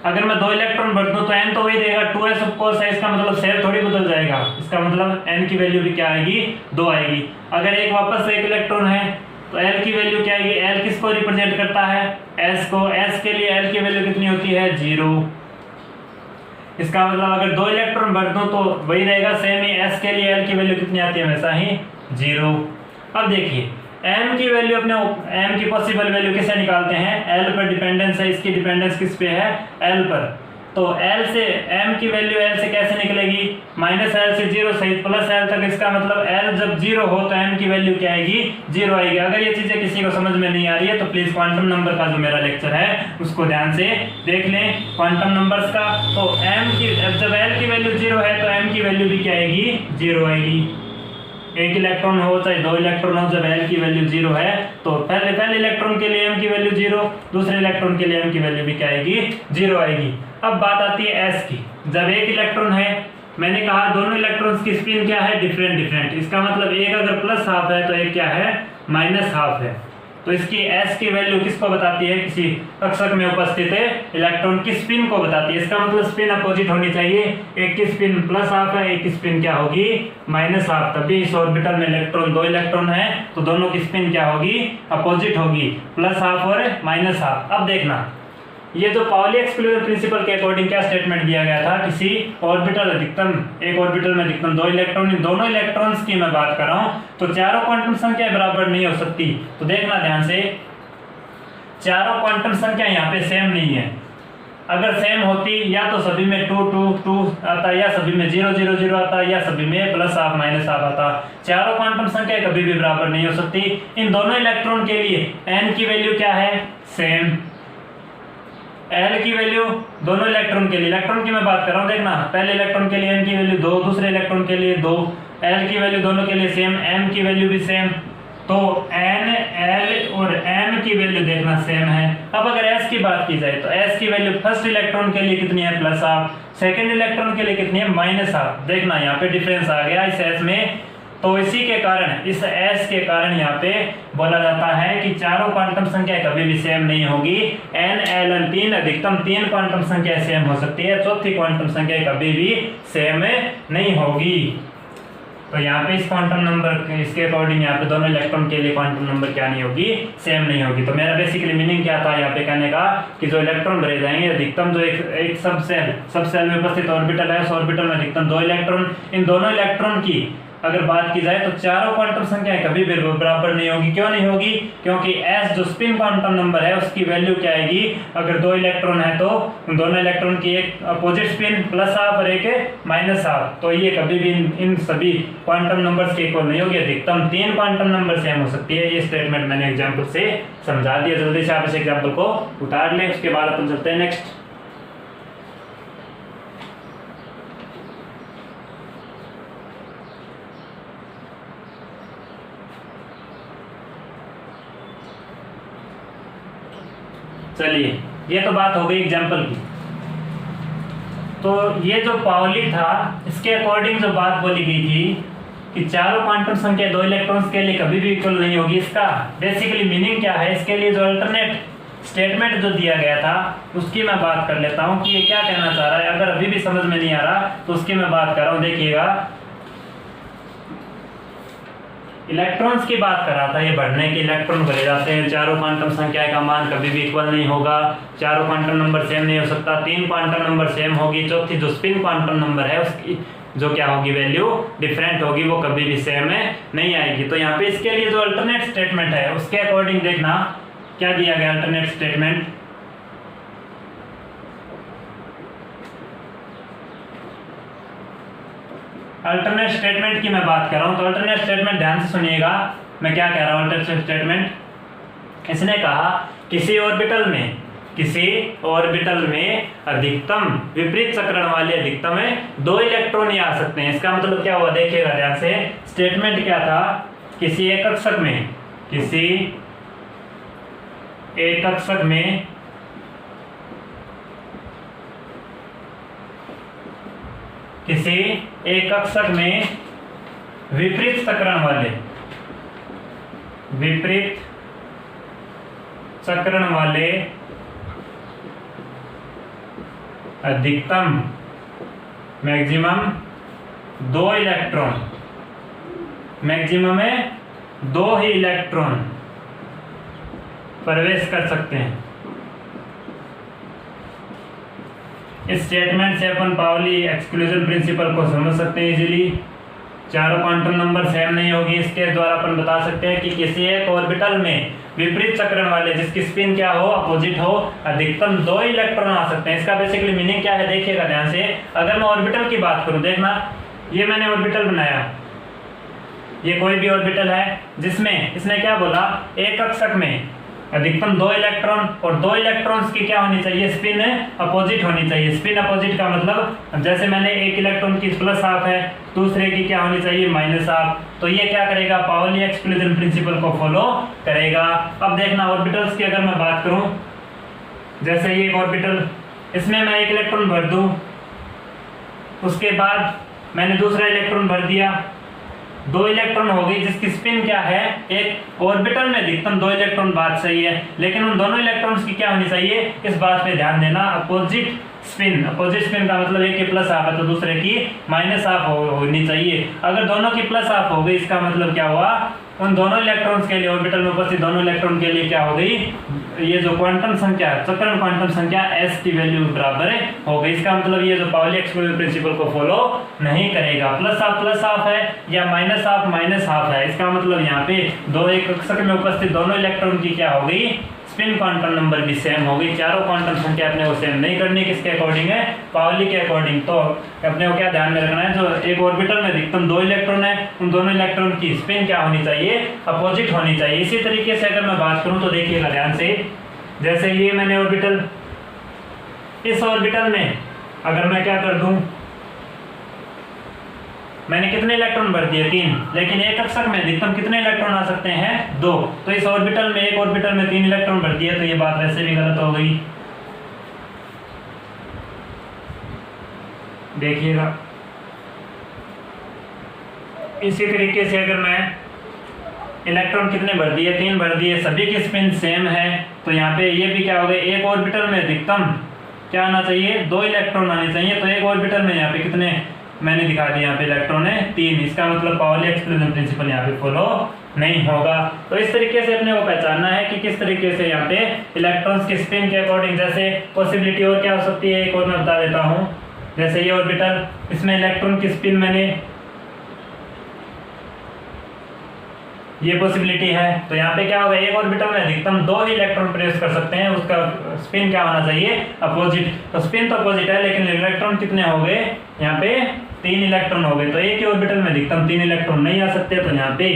अगर मैं 2 इलेक्ट्रॉन भर दूं तो n तो वही देगा, 2s ऑफ कोर्स है। इसका मतलब सेल थोड़ी बदल जाएगा, इसका मतलब n की वैल्यू भी क्या आएगी? 2 आएगी। अगर एक वापस से एक इलेक्ट्रॉन है तो l की वैल्यू क्या आएगी? l किसको रिप्रेजेंट करता है? s को। s के लिए l की वैल्यू कितनी होती है? 0। इसका मतलब अगर 2 इलेक्ट्रॉन भर दूं तो वही रहेगा सेम ही। s के लिए l की वैल्यू कितनी आती है? हमेशा ही 0। अब देखिए m की वैल्यू, अपने m की पॉसिबल वैल्यू किसे निकालते हैं? l पर डिपेंडेंस है, इसकी डिपेंडेंस किस पे है? l पर। तो l से m की वैल्यू l से कैसे निकलेगी? -l से 0 सहित +l तक। इसका मतलब l जब 0 हो तो m की वैल्यू क्या आएगी? 0 आएगी। अगर ये चीजें किसी को समझ में नहीं आ रही है तो प्लीज क्वांटम नंबर का जो मेरा लेक्चर है उसको ध्यान से देख लें, क्वांटम नंबर्स का। तो m की, जब l की वैल्यू 0 है तो m की वैल्यू भी क्या आएगी? 0 आएगी। एक इलेक्ट्रॉन हो चाहे 2 इलेक्ट्रॉन हो, जब l की वैल्यू 0 है तो पहले इलेक्ट्रॉन के लिए m की वैल्यू 0, दूसरे इलेक्ट्रॉन के लिए m की वैल्यू भी क्या आएगी? 0 आएगी। अब बात आती है s की। जब एक इलेक्ट्रॉन है, मैंने कहा दोनों इलेक्ट्रॉन्स की स्पिन क्या है? डिफरेंट। इसका मतलब एक अगर +½ है तो एक क्या है? -½ है। तो इसकी s की वैल्यू किसको बताती है? किसी कक्षक में उपस्थित इलेक्ट्रॉन की स्पिन को बताती है। इसका मतलब स्पिन अपोजिट होनी चाहिए। एक की स्पिन +½ है, एक की स्पिन क्या होगी? -½ तभी इस ऑर्बिटल में इलेक्ट्रॉन, 2 इलेक्ट्रॉन है तो दोनों की स्पिन क्या होगी? अपोजिट होगी, +½ और -½ अब देखना, ये जो पाउली एक्सक्लूजन प्रिंसिपल के अकॉर्डिंग क्या स्टेटमेंट दिया गया था? किसी ऑर्बिटल अधिकतम, एक ऑर्बिटल में अधिकतम 2 इलेक्ट्रॉन, इन दोनों इलेक्ट्रॉन्स की मैं बात कर रहा हूं, तो चारों क्वांटम संख्या बराबर नहीं हो सकती। तो देखना ध्यान से, चारों क्वांटम संख्या यहाँ पे सेम नहीं है। अगर सेम होती या तो सभी में 2 2 2 आता, या सभी में 0 0 0 आता, या सभी में +½ -½ आता। चारों क्वांटम संख्या कभी भी बराबर नहीं हो सकती। इन दोनों इलेक्ट्रॉन के लिए n की वैल्यू क्या है? सेम। l की वैल्यू दोनों इलेक्ट्रॉन के लिए, इलेक्ट्रॉन की मैं बात कर रहा हूँ, देखना, पहले इलेक्ट्रॉन के लिए n की वैल्यू 2, दूसरे इलेक्ट्रॉन के लिए 2, l की वैल्यू दोनों के लिए सेम, m की वैल्यू भी सेम। तो n, l और m की वैल्यू देखना सेम है। अब अगर s की बात की जाए तो s की वैल्यू फर्स्ट इलेक्ट्रॉन के लिए कितनी है? +½ सेकंड इलेक्ट्रॉन के लिए कितनी है? -½ देखना यहाँ पे डिफरेंस आ गया इस s में। तो इसी के कारण, इस s के कारण यहाँ पे बोला जाता है कि चारों क्वांटम संख्या कभी भी सेम नहीं होगी। n, l, m 3 अधिकतम 3 क्वांटम संख्या सेम हो सकती है, चौथी क्वांटम संख्या कभी भी सेम नहीं होगी। तो यहाँ पे इस क्वांटम नंबर, इसके अकॉर्डिंग यहाँ पे दोनों इलेक्ट्रॉन के लिए क्वांटम नंबर क्या नहीं होगी? सेम नहीं होगी। तो मेरा बेसिकली मीनिंग क्या था यहाँ पे कहने का, कि जो इलेक्ट्रॉन भरे जाएंगे अधिकतम, जो एक सब सेल में उपस्थित ऑर्बिटल है, उस ऑर्बिटल में अधिकतम 2 इलेक्ट्रॉन, इन दोनों इलेक्ट्रॉन की अगर बात की जाए तो चारों क्वांटम संख्याएं कभी भी बराबर नहीं होगी। क्यों नहीं होगी? क्योंकि s जो स्पिन क्वांटम नंबर है उसकी वैल्यू क्या आएगी? अगर 2 इलेक्ट्रॉन है तो दोनों इलेक्ट्रॉन की एक अपोजिट स्पिन +½ और एक -½ तो ये कभी भी इन सभी क्वांटम नंबर्स के इक्वल नहीं होगी। अधिकतम 3 क्वांटम नंबर सेम हो सकती है। ये स्टेटमेंट मैंने एग्जाम्पल से समझा दिया। जल्दी से आप इस एग्जाम्पल को उतार लें, उसके बाद अपन चलते हैं नेक्स्ट। चलिए ये तो बात हो गई एग्जाम्पल की। तो ये जो पाउली था इसके अकॉर्डिंग जो बात बोली गई थी कि चारों क्वांटम संख्या दो इलेक्ट्रॉन्स के लिए कभी भी इक्वल नहीं होगी, इसका बेसिकली मीनिंग क्या है, इसके लिए जो अल्टरनेट स्टेटमेंट जो दिया गया था उसकी मैं बात कर लेता हूँ कि ये क्या कहना चाह रहा है। अगर अभी भी समझ में नहीं आ रहा तो उसकी मैं बात कर रहा हूँ। देखिएगा, इलेक्ट्रॉन्स की बात कर रहा था, ये बढ़ने के इलेक्ट्रॉन भरे जाते हैं, चारों क्वांटम संख्या का मान कभी भी इक्वल नहीं होगा, चारों क्वांटम नंबर सेम नहीं हो सकता, 3 क्वांटम नंबर सेम होगी, चौथी जो स्पिन क्वांटम नंबर है उसकी जो क्या होगी वैल्यू डिफरेंट होगी, वो कभी भी सेम नहीं आएगी। तो यहाँ पे इसके लिए जो अल्टरनेट स्टेटमेंट है उसके अकॉर्डिंग देखना क्या दिया गया अल्टरनेट स्टेटमेंट। अल्टरनेट स्टेटमेंट की मैं बात कर रहा हूं, तो अल्टरनेट स्टेटमेंट ध्यान से सुनिएगा मैं क्या कह रहा हूं। अल्टरनेट स्टेटमेंट इसने कहा किसी ऑर्बिटल में अधिकतम विपरीत चक्रण वाले अधिकतम में 2 इलेक्ट्रॉन ही आ सकते हैं। इसका मतलब क्या हुआ, देखिएगा ध्यान से, स्टेटमेंट क्या था, किसी एक कक्षक में विपरीत चक्रण वाले अधिकतम मैक्सिमम 2 इलेक्ट्रॉन, मैक्सिमम में 2 ही इलेक्ट्रॉन प्रवेश कर सकते हैं। इस स्टेटमेंट से अपन पाउली एक्सक्लूजन प्रिंसिपल को समझ सकते हैं इजीली। चारों क्वांटम नंबर सेम नहीं होगी, इसके द्वारा अपन बता सकते हैं कि किसी एक ऑर्बिटल में विपरीत चक्रण वाले जिसकी स्पिन क्या हो, अपोजिट हो, अधिकतम 2 इलेक्ट्रॉन आ सकते हैं। इसका बेसिकली मीनिंग क्या है, देखिएगा ध्यान से। अगर मैं ऑर्बिटल की बात करूं, देखना ये मैंने ऑर्बिटल बनाया, ये कोई भी ऑर्बिटल है जिसमें इसने क्या बोला, एक कक्षक में अधिकतम 2 इलेक्ट्रॉन, और 2 इलेक्ट्रॉन्स की क्या होनी चाहिए, स्पिन अपोजिट होनी चाहिए। स्पिन अपोजिट का मतलब जैसे मैंने एक इलेक्ट्रॉन की प्लस हाफ है, दूसरे की क्या होनी चाहिए, माइनस हाफ। तो ये क्या करेगा, पाउली एक्सक्लूजन प्रिंसिपल को फॉलो करेगा। अब देखना ऑर्बिटल्स की अगर मैं बात करूं, जैसे ये एक ऑर्बिटल, इसमें मैं एक इलेक्ट्रॉन भर दूं, उसके बाद मैंने दूसरा इलेक्ट्रॉन भर दिया, 2 इलेक्ट्रॉन हो गई जिसकी स्पिन क्या है, एक ऑर्बिटल में अधिकतम 2 इलेक्ट्रॉन, बात सही है, लेकिन उन दोनों इलेक्ट्रॉन्स की क्या होनी चाहिए, इस बात पे ध्यान देना, अपोजिट स्पिन। अपोजिट स्पिन का मतलब एक की प्लस हाफ है तो दूसरे की माइनस हाफ होनी चाहिए। अगर दोनों की प्लस हाफ हो गई, इसका मतलब क्या हुआ, उन दोनों इलेक्ट्रॉन्स के लिए, ऑर्बिटल में उपस्थित दोनों इलेक्ट्रॉन के लिए क्या हो गई, ये जो क्वांटम संख्या है, चक्रण क्वांटम संख्या s की वैल्यू बराबर हो गई। इसका मतलब ये जो पाउली एक्सक्लूजन प्रिंसिपल को फॉलो नहीं करेगा। प्लस हाफ है या माइनस हाफ है, इसका मतलब यहाँ पे दो एक कक्षक में उपस्थित दोनों इलेक्ट्रॉन की क्या हो गई, स्पिन क्वांटम नंबर भी सेम हो गई। चारों क्वांटम संख्या अपने को सेम नहीं करनी, किसके अकॉर्डिंग है, पाउली के अकॉर्डिंग। तो अपने को क्या ध्यान में रखना है, जो एक ऑर्बिटल में अधिकतम 2 इलेक्ट्रॉन है, उन दोनों इलेक्ट्रॉन की स्पिन क्या होनी चाहिए, अपोजिट होनी चाहिए। इसी तरीके से अगर मैं बात करूं तो देखिएगा ध्यान से, जैसे ये मैंने ऑर्बिटल, इस ऑर्बिटल में अगर मैं क्या कर दूं, मैंने कितने इलेक्ट्रॉन भर दिए, 3, लेकिन एक कक्षक में अधिकतम कितने इलेक्ट्रॉन आ सकते हैं, 2। तो इस ऑर्बिटल में, एक ऑर्बिटल में 3 इलेक्ट्रॉन भर दिए, तो ये बात वैसे भी गलत हो गई। देखिएगा इसी तरीके से अगर मैं इलेक्ट्रॉन कितने भर दिए, 3 भर दिए, सभी की स्पिन सेम है, तो यहाँ पे ये भी क्या हो गया, एक ऑर्बिटल में अधिकतम क्या आना चाहिए, 2 इलेक्ट्रॉन आने चाहिए। तो एक ऑर्बिटल में यहाँ पे कितने मैंने दिखा दिया, यहाँ पे इलेक्ट्रॉन है 3। इसका मतलब पाउली एक्सक्लूजन प्रिंसिपल यहाँ पे फॉलो नहीं होगा। तो इस तरीके से अपने को पहचानना है कि किस तरीके से यहाँ पे इलेक्ट्रॉन्स की स्पिन के अकॉर्डिंग, जैसे पॉसिबिलिटी और क्या हो सकती है, एक और मैं बता देता हूँ। जैसे ये ऑर्बिटल, इसमें इलेक्ट्रॉन की स्पिन मैंने ये पॉसिबिलिटी है, तो यहाँ पे क्या होगा, एक ऑर्बिटल में अधिकतम 2 ही इलेक्ट्रॉन प्रवेश कर सकते हैं, उसका स्पिन क्या होना चाहिए, अपोजिट। तो स्पिन तो अपोजिट है, लेकिन इलेक्ट्रॉन कितने हो गए, यहाँ पे 3 इलेक्ट्रॉन हो गए। तो एक ही ऑर्बिटल में अधिकतम 3 इलेक्ट्रॉन नहीं आ सकते, तो यहाँ पे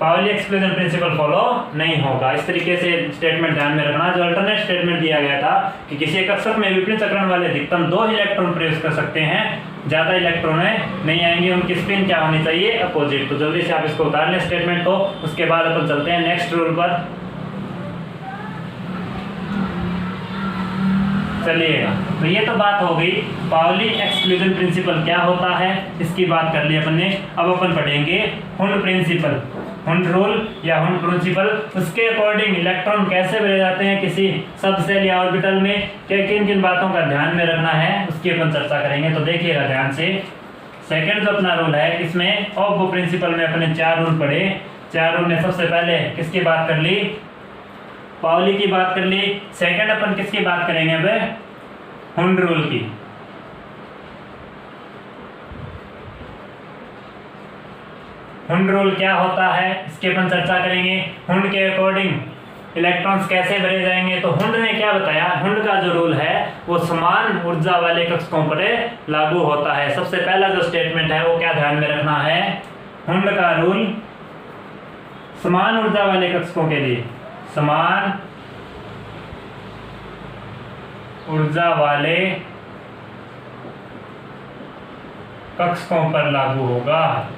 पाउली एक्सक्लूजन प्रिंसिपल फॉलो नहीं होगा। इस तरीके से स्टेटमेंट ध्यान में रखना। जो अल्टरनेट स्टेटमेंट दिया गया था कि किसी एक कक्षक में विपरीत चक्रण वाले अधिकतम 2 इलेक्ट्रॉन प्रवेश कर सकते हैं, ज्यादा इलेक्ट्रॉन नहीं आएंगे, उनकी स्पिन क्या होनी चाहिए, अपोजिट। तो जल्दी से आप इसको उतार लें स्टेटमेंट को, उसके बाद अपन चलते हैं नेक्स्ट रूल पर। चलिएगा, तो ये तो बात हो गई पाउली एक्सक्लूजन प्रिंसिपल क्या होता है, इसकी बात कर ली अपन ने। अब अपन पढ़ेंगे हुंड प्रिंसिपल, हुंड रूल या हुंड प्रिंसिपल। उसके अकॉर्डिंग इलेक्ट्रॉन कैसे भेजे जाते हैं किसी सब सेल या ऑर्बिटल में, क्या किन किन बातों का ध्यान में रखना है, उसकी अपन चर्चा करेंगे। तो देखिएगा ध्यान से। सेकंड जो अपना रूल है, इसमें ऑफ प्रिंसिपल में अपने 4 रूल पढ़े। 4 रूल में सबसे पहले किसकी बात कर ली, पाउली की बात कर ली। सेकंड अपन किसकी बात करेंगे अब, हुंड रूल की। हुंड रूल क्या होता है इसकी अपन चर्चा करेंगे। हुंड के अकॉर्डिंग इलेक्ट्रॉन्स कैसे भरे जाएंगे, तो हुंड ने क्या बताया, हुंड का जो रूल है वो समान ऊर्जा वाले कक्षकों पर लागू होता है। सबसे पहला जो स्टेटमेंट है वो क्या ध्यान में रखना है, हुंड का रूल समान ऊर्जा वाले कक्षकों के लिए, समान ऊर्जा वाले कक्षकों पर लागू होगा।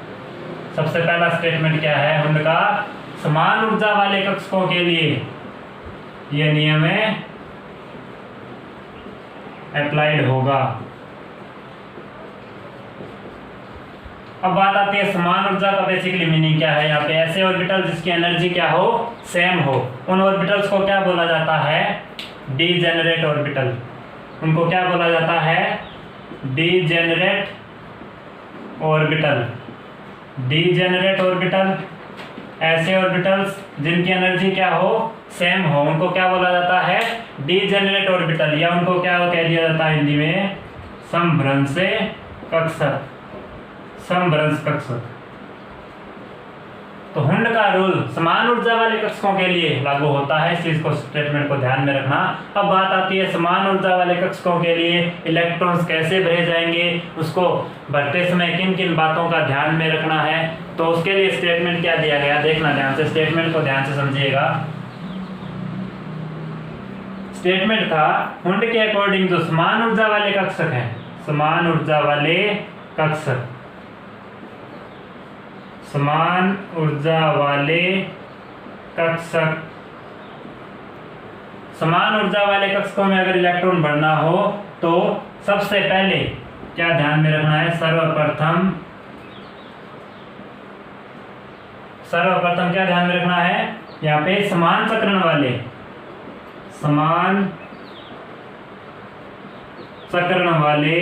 सबसे पहला स्टेटमेंट क्या है हुंड का, समान ऊर्जा वाले कक्षकों के लिए यह नियम अप्लाइड होगा। अब बात आती है समान ऊर्जा का बेसिकली मीनिंग क्या है। यहाँ पे ऐसे ऑर्बिटल जिसकी एनर्जी क्या हो, सेम हो, उन ऑर्बिटल्स को क्या बोला जाता है, डीजेनरेट ऑर्बिटल। उनको क्या बोला जाता है, डीजेनरेट ऑर्बिटल। डीजेनरेट ऑर्बिटल, ऐसे ऑर्बिटल्स जिनकी एनर्जी क्या हो, सेम हो, उनको क्या बोला जाता है, डीजेनरेट ऑर्बिटल, या उनको क्या कह दिया जाता है हिंदी में, समभ्रंश कक्षक। समभ्रंश कक्षक। तो हुंड का रूल समान ऊर्जा वाले कक्षकों के लिए लागू होता है, इस चीज को स्टेटमेंट को ध्यान में रखना। अब बात आती है समान ऊर्जा वाले कक्षकों के लिए इलेक्ट्रॉन्स कैसे भरे जाएंगे, उसको भरते समय किन किन बातों का ध्यान में रखना है। तो उसके लिए स्टेटमेंट क्या दिया गया, देखना ध्यान से, स्टेटमेंट को ध्यान से समझिएगा। स्टेटमेंट था हुंड के अकॉर्डिंग जो समान ऊर्जा वाले कक्षक हैं, समान ऊर्जा वाले कक्षक, समान ऊर्जा वाले कक्षक, समान ऊर्जा वाले कक्षकों में अगर इलेक्ट्रॉन भरना हो तो सबसे पहले क्या ध्यान में रखना है, सर्वप्रथम क्या ध्यान में रखना है, यहाँ पे समान चक्रण वाले, समान चक्रण वाले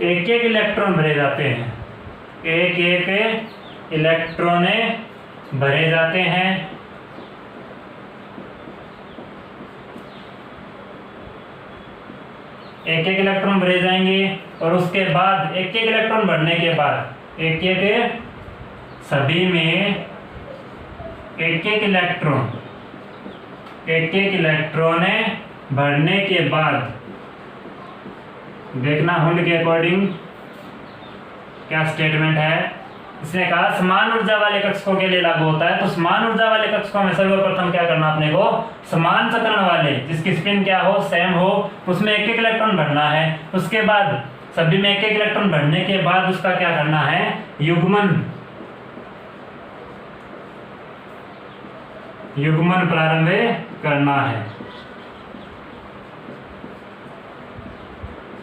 एक एक इलेक्ट्रॉन भरे जाते हैं, एक एक इलेक्ट्रॉन भरे जाते हैं। एक एक इलेक्ट्रॉन भरे जाएंगे और उसके बाद एक एक इलेक्ट्रॉन भरने के बाद एक एक सभी में एक एक इलेक्ट्रॉन भरने के बाद देखना हुंड के अकॉर्डिंग क्या स्टेटमेंट है। इसने कहा समान ऊर्जा वाले कक्षकों के लिए लागू होता है। तो समान ऊर्जा वाले कक्षकों में सर्वप्रथम क्या करना अपने को, समान चक्रण वाले जिसकी स्पिन क्या हो, सेम हो, उसमें एक एक इलेक्ट्रॉन भरना है। उसके बाद सभी में एक एक इलेक्ट्रॉन भरने के बाद उसका क्या करना है, युग्मन प्रारंभ करना है।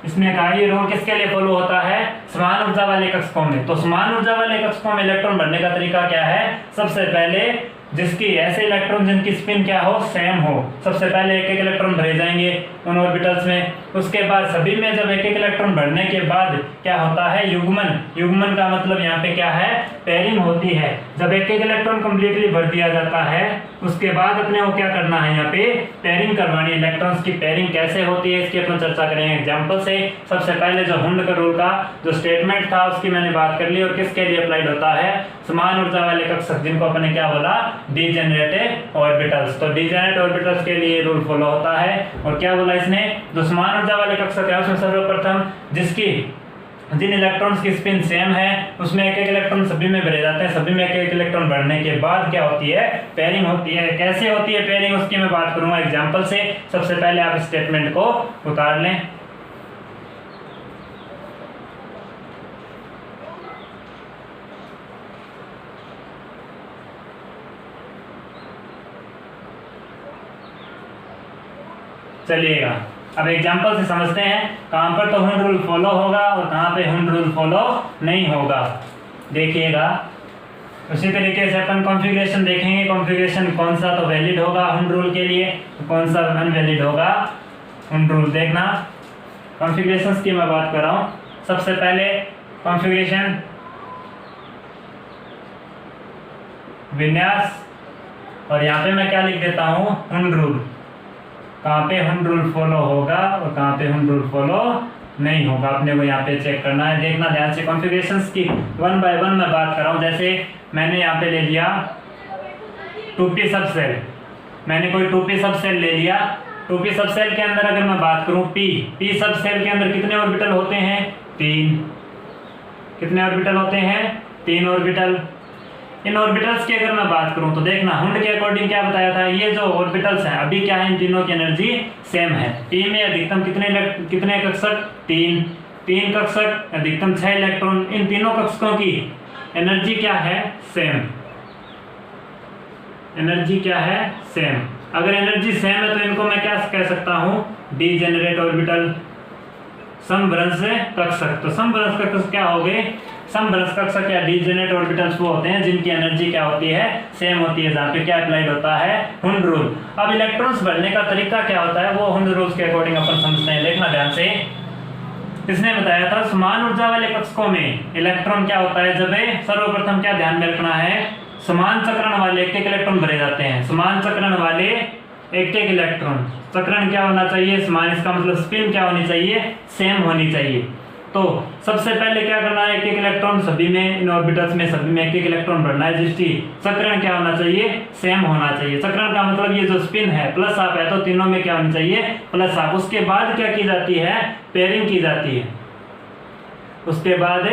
इसने कहा ये रूल किसके लिए फॉलो होता है, समान ऊर्जा वाले कक्षकों में। तो समान ऊर्जा वाले कक्षकों में इलेक्ट्रॉन भरने का तरीका क्या है, सबसे पहले जिसकी ऐसे इलेक्ट्रॉन जिनकी स्पिन क्या हो, सेम हो, सबसे पहले एक एक इलेक्ट्रॉन भरे जाएंगे उन ऑर्बिटल्स में। उसके बाद सभी में जब एक एक इलेक्ट्रॉन भरने के बाद क्या होता है, युग्मन का मतलब यहाँ पे क्या है, पेयरिंग होती है। जब एक एक इलेक्ट्रॉन कंप्लीटली भर दिया जाता है उसके बाद अपने को क्या करना है, यहाँ पे पेयरिंग करवानी। इलेक्ट्रॉन्स की पेयरिंग कैसे होती है इसकी अपन चर्चा करेंगे एग्जाम्पल से। सबसे पहले जो हुंड का रूल का जो स्टेटमेंट था उसकी मैंने बात कर ली, और किसके लिए अप्लाइड होता है, समान ऊर्जा वाले कक्षक जिनको अपने क्या बोला, डीजेनरेट ऑर्बिटल्स। तो डीजेनरेट ऑर्बिटल्स के लिए रूल फॉलो होता है। और क्या बोला इसने, जो समान ऊर्जा वाले कक्षक है उसमें सर्वप्रथम जिन इलेक्ट्रॉन्स की स्पिन सेम है उसमें एक एक इलेक्ट्रॉन सभी में भरे जाते हैं। सभी में एक एक इलेक्ट्रॉन भरने के बाद क्या होती है, पेयरिंग होती है। कैसे होती है पेयरिंग उसकी मैं बात करूंगा एग्जांपल से। सबसे पहले आप स्टेटमेंट को उतार लें। चलिएगा अब एग्जांपल से समझते हैं कहाँ पर तो हुंड रूल फॉलो होगा और कहाँ पे हुंड रूल फॉलो नहीं होगा। देखिएगा उसी तरीके से अपन कॉन्फ़िगरेशन देखेंगे, कॉन्फ़िगरेशन कौन सा तो वैलिड होगा हुंड रूल के लिए, तो कौन सा अनवैलिड होगा हुंड रूल। देखना कॉन्फ़िगरेशंस की मैं बात कर रहा हूँ। सबसे पहले कॉन्फ़िगरेशन विन्यास, और यहाँ पे मैं क्या लिख देता हूँ हुंड रूल। कहाँ पे हुंड रूल फॉलो होगा और कहाँ पे हुंड रूल फॉलो नहीं होगा, अपने को यहाँ पे चेक करना है। देखना ध्यान से कॉन्फ़िगरेशंस की वन बाय वन मैं बात कर रहा हूँ। जैसे मैंने यहाँ पे ले लिया 2p सब सेल, मैंने कोई 2p सब सेल ले लिया। 2p सब सेल के अंदर अगर मैं बात करूँ p सब सेल के अंदर कितने ऑर्बिटल होते हैं 3। कितने ऑर्बिटल होते हैं 3 ऑर्बिटल। इन ऑर्बिटल्स की अगर मैं बात करूं तो देखना हुंड के अकॉर्डिंग क्या बताया था, ये जो ऑर्बिटल्स हैं अभी क्या है, इन तीनों की एनर्जी सेम है। p में अधिकतम कितने कक्षक 3 कक्षक, अधिकतम 6 इलेक्ट्रॉन। इन तीनों कक्षकों की एनर्जी क्या है सेम। एनर्जी क्या है सेम। अगर एनर्जी सेम है तो इनको मैं क्या कह सकता हूँ डीजेनरेट ऑर्बिटल। समभ्रंश कक्षक, तो समभ्रंश कक्षक क्या हो गए, समभ्रंश कक्षक या डीजेनरेट ऑर्बिटल्स वो होते हैं जिनकी एनर्जी क्या होती है सेम होती है, जहाँ पे क्या अप्लाइड होता है हुंड रूल। अब इलेक्ट्रॉन्स बढ़ने का तरीका क्या होता है वो हुंड रूल्स के अकॉर्डिंग अपन समझते हैं। देखना ध्यान से, इसने बताया था समान ऊर्जा वाले कक्षकों में इलेक्ट्रॉन क्या होता है, जब सर्वप्रथम क्या ध्यान में रखना है, समान चक्रण वाले एक इलेक्ट्रॉन भरे जाते हैं। समान चक्रण वाले एक इलेक्ट्रॉन, चक्रण क्या होना चाहिए समान, इसका मतलब स्पिन क्या होनी चाहिए सेम होनी चाहिए। तो सबसे पहले क्या करना है, एक इलेक्ट्रॉन सभी में, इन ऑर्बिटल्स में सभी में एक इलेक्ट्रॉन भरना है, जिसकी चक्रण क्या होना चाहिए सेम होना चाहिए। चक्रण का मतलब ये जो स्पिन है प्लस हाफ है, तो तीनों में क्या होनी चाहिए प्लस हाफ। उसके बाद क्या की जाती है पेयरिंग की जाती है। उसके बाद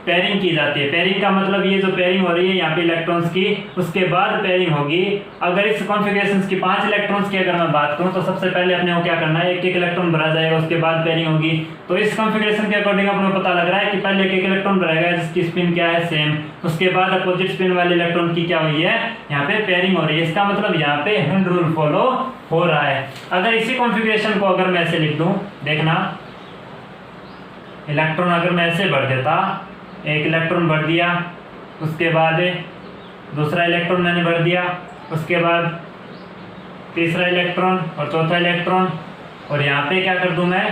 पेयरिंग की जाती है। पेयरिंग का मतलब ये जो पेयरिंग हो रही है यहाँ पे इलेक्ट्रॉन्स की, उसके बाद पेयरिंग होगी। अगर इस कॉन्फ़िगरेशंस की 5 इलेक्ट्रॉन्स की अगर मैं बात करूँ तो सबसे पहले अपने को क्या करना है, एक इलेक्ट्रॉन भरा जाएगा, उसके बाद पेयरिंग होगी। तो इस कॉन्फ़िगरेशन के अकॉर्डिंग अपने को पता लग रहा है कि पहले एक इलेक्ट्रॉन भराएगा जिसकी स्पिन क्या है सेम, उसके बाद अपोजिट स्पिन वाले इलेक्ट्रॉन की क्या हुई है यहाँ पे पेयरिंग हो रही है। इसका मतलब यहाँ पे हुंड रूल फॉलो हो रहा है। अगर इसी कॉन्फ़िगरेशन को अगर मैं ऐसे लिख दूँ, देखना इलेक्ट्रॉन अगर मैं ऐसे भर देता, एक इलेक्ट्रॉन भर दिया, उसके बाद दूसरा इलेक्ट्रॉन मैंने भर दिया, उसके बाद तीसरा इलेक्ट्रॉन और चौथा इलेक्ट्रॉन, और यहाँ पे क्या कर दूं मैं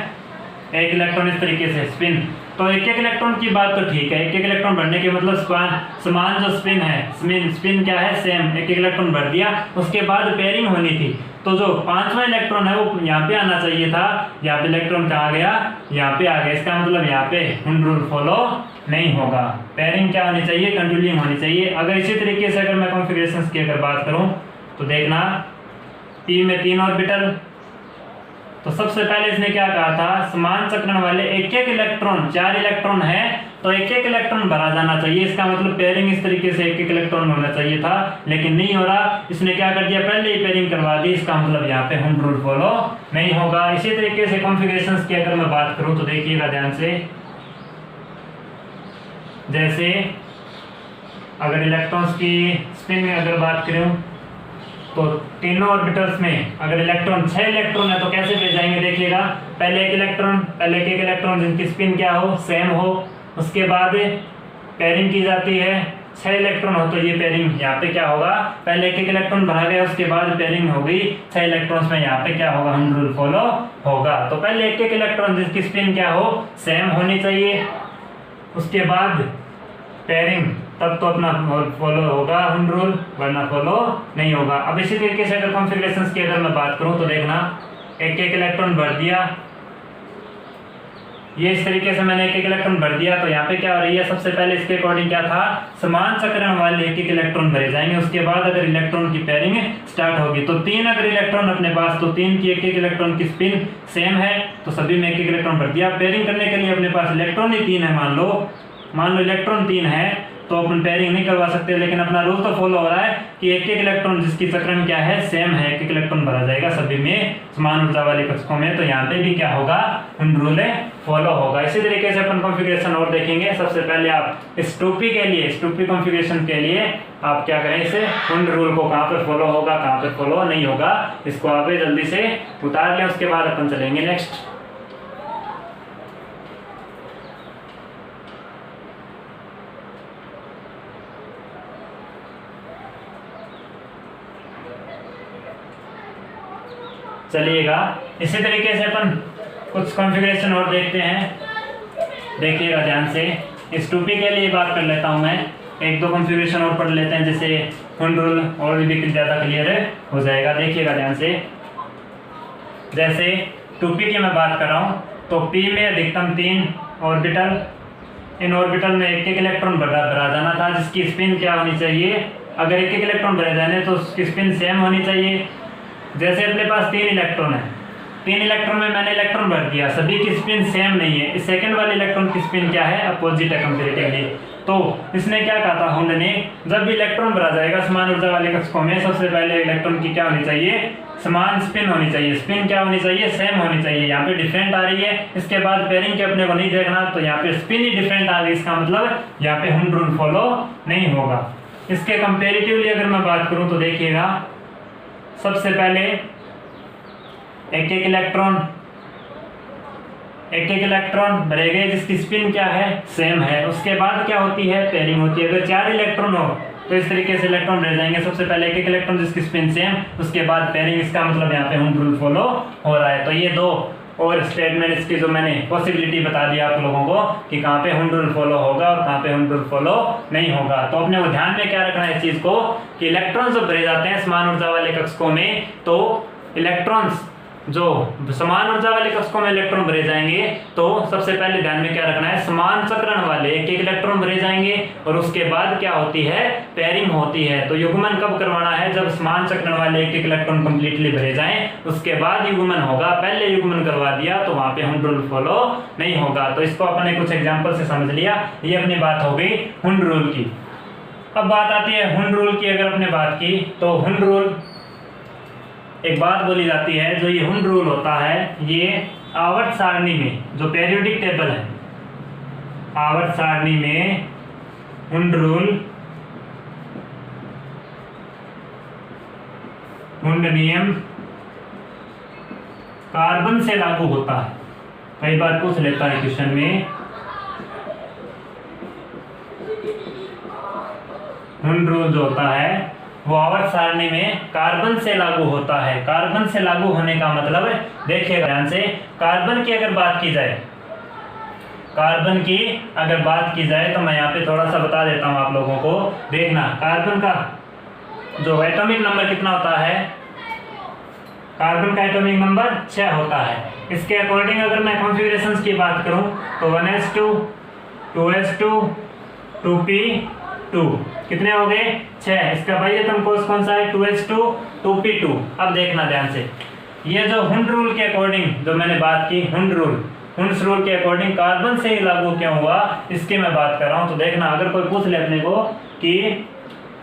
एक इलेक्ट्रॉन इस तरीके से स्पिन। तो एक इलेक्ट्रॉन की बात तो ठीक है, एक इलेक्ट्रॉन भरने के मतलब समान जो स्पिन है, स्पिन क्या है सेम, एक इलेक्ट्रॉन भर दिया, उसके बाद पेयरिंग होनी थी। तो जो 5वां इलेक्ट्रॉन है वो यहाँ पे आना चाहिए था, यहाँ पे इलेक्ट्रॉन कहाँ गया यहाँ पे आ गया। इसका मतलब यहाँ पे हुंड रूल फॉलो नहीं होगा। पेयरिंग क्या होनी चाहिए कंटिन्यूइंग होनी चाहिए। अगर इसी तरीके से अगर मैं कॉन्फ़िगरेशंस की अगर बात करूँ तो देखना p में 3 ऑर्बिटल। तो सबसे पहले इसने क्या कहा था, समान चक्रण वाले एक इलेक्ट्रॉन, 4 इलेक्ट्रॉन है तो एक इलेक्ट्रॉन भरा जाना चाहिए। इसका मतलब पेयरिंग इस तरीके से एक इलेक्ट्रॉन होना चाहिए था, लेकिन नहीं हो रहा। इसने क्या कर दिया पहले ही पेयरिंग करवा दी। इसका मतलब यहाँ पे हुंड रूल फॉलो नहीं होगा। इसी तरीके से कॉन्फ़िगरेशंस की अगर मैं बात करूँ तो देखिएगा ध्यान से, जैसे अगर इलेक्ट्रॉन्स की स्पिन में अगर बात करूँ तो तीनों ऑर्बिटल्स में अगर इलेक्ट्रॉन 6 इलेक्ट्रॉन है तो कैसे भेजाएंगे, देखिएगा पहले एक इलेक्ट्रॉन जिनकी स्पिन क्या हो सेम हो, उसके बाद पेयरिंग की जाती है। 6 इलेक्ट्रॉन हो तो ये पेयरिंग यहाँ पे क्या होगा, पहले एक इलेक्ट्रॉन भरा गया, उसके बाद पेयरिंग हो गई 6 इलेक्ट्रॉन्स में, यहाँ पे क्या होगा हुंड रूल फॉलो होगा। तो पहले एक इलेक्ट्रॉन जिसकी स्पिन क्या हो सेम होनी चाहिए, उसके बाद पेयरिंग, तब तो अपना फॉलो होगा हुंड रूल, वरना फॉलो नहीं होगा। अब इसी तरीके से अगर कॉन्फ़िगरेशंस की अगर मैं बात करूं तो देखना एक इलेक्ट्रॉन भर दिया, ये इस तरीके से मैंने एक इलेक्ट्रॉन भर दिया। तो यहाँ पे क्या हो रही है, सबसे पहले इसके अकॉर्डिंग क्या था, समान चक्रण वाले एक इलेक्ट्रॉन भरे जाएंगे, उसके बाद अगर इलेक्ट्रॉन की पेयरिंग स्टार्ट होगी तो 3 अगर इलेक्ट्रॉन अपने पास, तो 3 की एक इलेक्ट्रॉन की स्पिन सेम है तो सभी में एक इलेक्ट्रॉन भर दिया। पेयरिंग करने के लिए अपने पास इलेक्ट्रॉन ही 3 है, मान लो इलेक्ट्रॉन 3 है तो अपन पेयरिंग नहीं करवा सकते, लेकिन अपना रूल तो फॉलो हो रहा है कि एक एक इलेक्ट्रॉन जिसकी चक्रण क्या है सेम है, एक एक इलेक्ट्रॉन भरा जाएगा सभी में समान ऊर्जा वाले कक्षकों में। तो यहाँ पे भी क्या होगा, हुंड रूल फॉलो होगा। इसी तरीके से अपन कॉन्फ़िगरेशन और देखेंगे। सबसे पहले आप इस 2p के लिए, इस 2p कॉन्फ़िगरेशन के लिए आप क्या करें, इसे हुंड रूल को कहाँ पर फॉलो होगा, कहाँ पर फॉलो नहीं होगा, इसको आप जल्दी से उतार लें। उसके बाद अपन चलेंगे नेक्स्ट। चलिएगा इसी तरीके से अपन कुछ कॉन्फ़िगरेशन और देखते हैं, देखिएगा ध्यान से। इस 2p के लिए बात कर लेता हूं मैं, एक दो कॉन्फ़िगरेशन और पढ़ लेते हैं जिससे हुंड रूल और भी ज़्यादा क्लियर हो जाएगा। देखिएगा ध्यान से। जैसे 2p की मैं बात कर रहा हूँ तो p में अधिकतम 3 ऑर्बिटल, इन ऑर्बिटल में एक एक इलेक्ट्रॉन भरा जाना था, जिसकी स्पिन क्या होनी चाहिए, अगर एक एक इलेक्ट्रॉन भरे जाने तो उसकी स्पिन सेम होनी चाहिए। जैसे अपने पास 3 इलेक्ट्रॉन है, 3 इलेक्ट्रॉन में मैंने इलेक्ट्रॉन भर दिया, सभी की स्पिन सेम नहीं है। इस सेकंड वाले इलेक्ट्रॉन की स्पिन क्या है, अपोजिट है कंपैरेटिवली। तो इसने क्या कहा था हुंड ने, जब भी इलेक्ट्रॉन भरा जाएगा समान ऊर्जा वाले कक्षकों में, सबसे पहले इलेक्ट्रॉन की क्या होनी चाहिए, समान स्पिन होनी चाहिए। स्पिन क्या होनी चाहिए, सेम होनी चाहिए। यहाँ पे डिफरेंट आ रही है, इसके बाद पेयरिंग के अपने को नहीं देखना, तो यहाँ पे स्पिन ही डिफरेंट आ रही है, इसका मतलब यहाँ पे हुंड रूल फॉलो नहीं होगा। इसके कंपेरेटिवली अगर मैं बात करूँ तो देखिएगा, सबसे पहले एक एक इलेक्ट्रॉन भरे गए जिसकी स्पिन क्या है, सेम है। उसके बाद क्या होती है, पेयरिंग होती है। अगर 4 इलेक्ट्रॉन हो तो इस तरीके से इलेक्ट्रॉन रह जाएंगे। सबसे पहले एक एक इलेक्ट्रॉन जिसकी स्पिन सेम, उसके बाद पेयरिंग। इसका मतलब यहाँ पे हुंड रूल फॉलो हो रहा है। तो ये दो और स्टेटमेंट इसकी जो मैंने पॉसिबिलिटी बता दी आप लोगों को कि कहाँ पे हुंड रूल फॉलो होगा और कहाँ पे हुंड रूल फॉलो नहीं होगा। तो अपने को ध्यान में क्या रखना है इस चीज को कि इलेक्ट्रॉन्स जब भरे जाते हैं समान ऊर्जा वाले कक्षकों में, तो इलेक्ट्रॉन्स जो समान ऊर्जा वाले कक्षकों में इलेक्ट्रॉन भरे जाएंगे, तो सबसे पहले ध्यान में क्या रखना है, समान चक्रण वाले एक एक इलेक्ट्रॉन भरे जाएंगे और उसके बाद क्या होती है, पेयरिंग होती है। तो युग्मन कब करवाना है, जब समान चक्रण वाले एक एक इलेक्ट्रॉन कंप्लीटली भरे जाएं, उसके बाद युग्मन होगा। पहले युग्मन करवा दिया तो वहां पे हुंड रूल फॉलो नहीं होगा। तो इसको अपने कुछ एग्जाम्पल से समझ लिया, ये अपनी बात हो गई हुंड रूल की। अब बात आती है हुंड रूल की। अगर अपने बात की तो हुंड रूल, एक बात बोली जाती है, जो ये हुंड रूल होता है ये आवर्त सारणी में, जो पेरियोडिक टेबल है, आवर्त सारणी में हुंड रूल, हुंड नियम कार्बन से लागू होता है। कई बार पूछ लेता है क्वेश्चन में, हुंड रूल जो होता है वो आवर्त सारणी में कार्बन से लागू होता है। कार्बन से लागू होने का मतलब, देखिएगा ध्यान से, कार्बन की अगर बात की जाए, कार्बन की अगर बात की जाए तो मैं यहाँ पे थोड़ा सा बता देता हूँ आप लोगों को। देखना, कार्बन का जो एटॉमिक नंबर कितना होता है, कार्बन का एटॉमिक नंबर 6 होता है। इसके अकॉर्डिंग अगर मैं कॉन्फ़िगरेशंस की बात करूँ तो 1s2, 2s2, 2p2 कितने हो गए, 6। इसका बाह्यतम कोष कौन सा है, 2s2, 2p2। अब देखना ध्यान से, ये जो हुंड रूल के अकॉर्डिंग जो मैंने बात की, हुंड रूल के अकॉर्डिंग कार्बन से ही लागू क्यों हुआ, इसकी मैं बात कर रहा हूँ। तो देखना, अगर कोई पूछ ले अपने को कि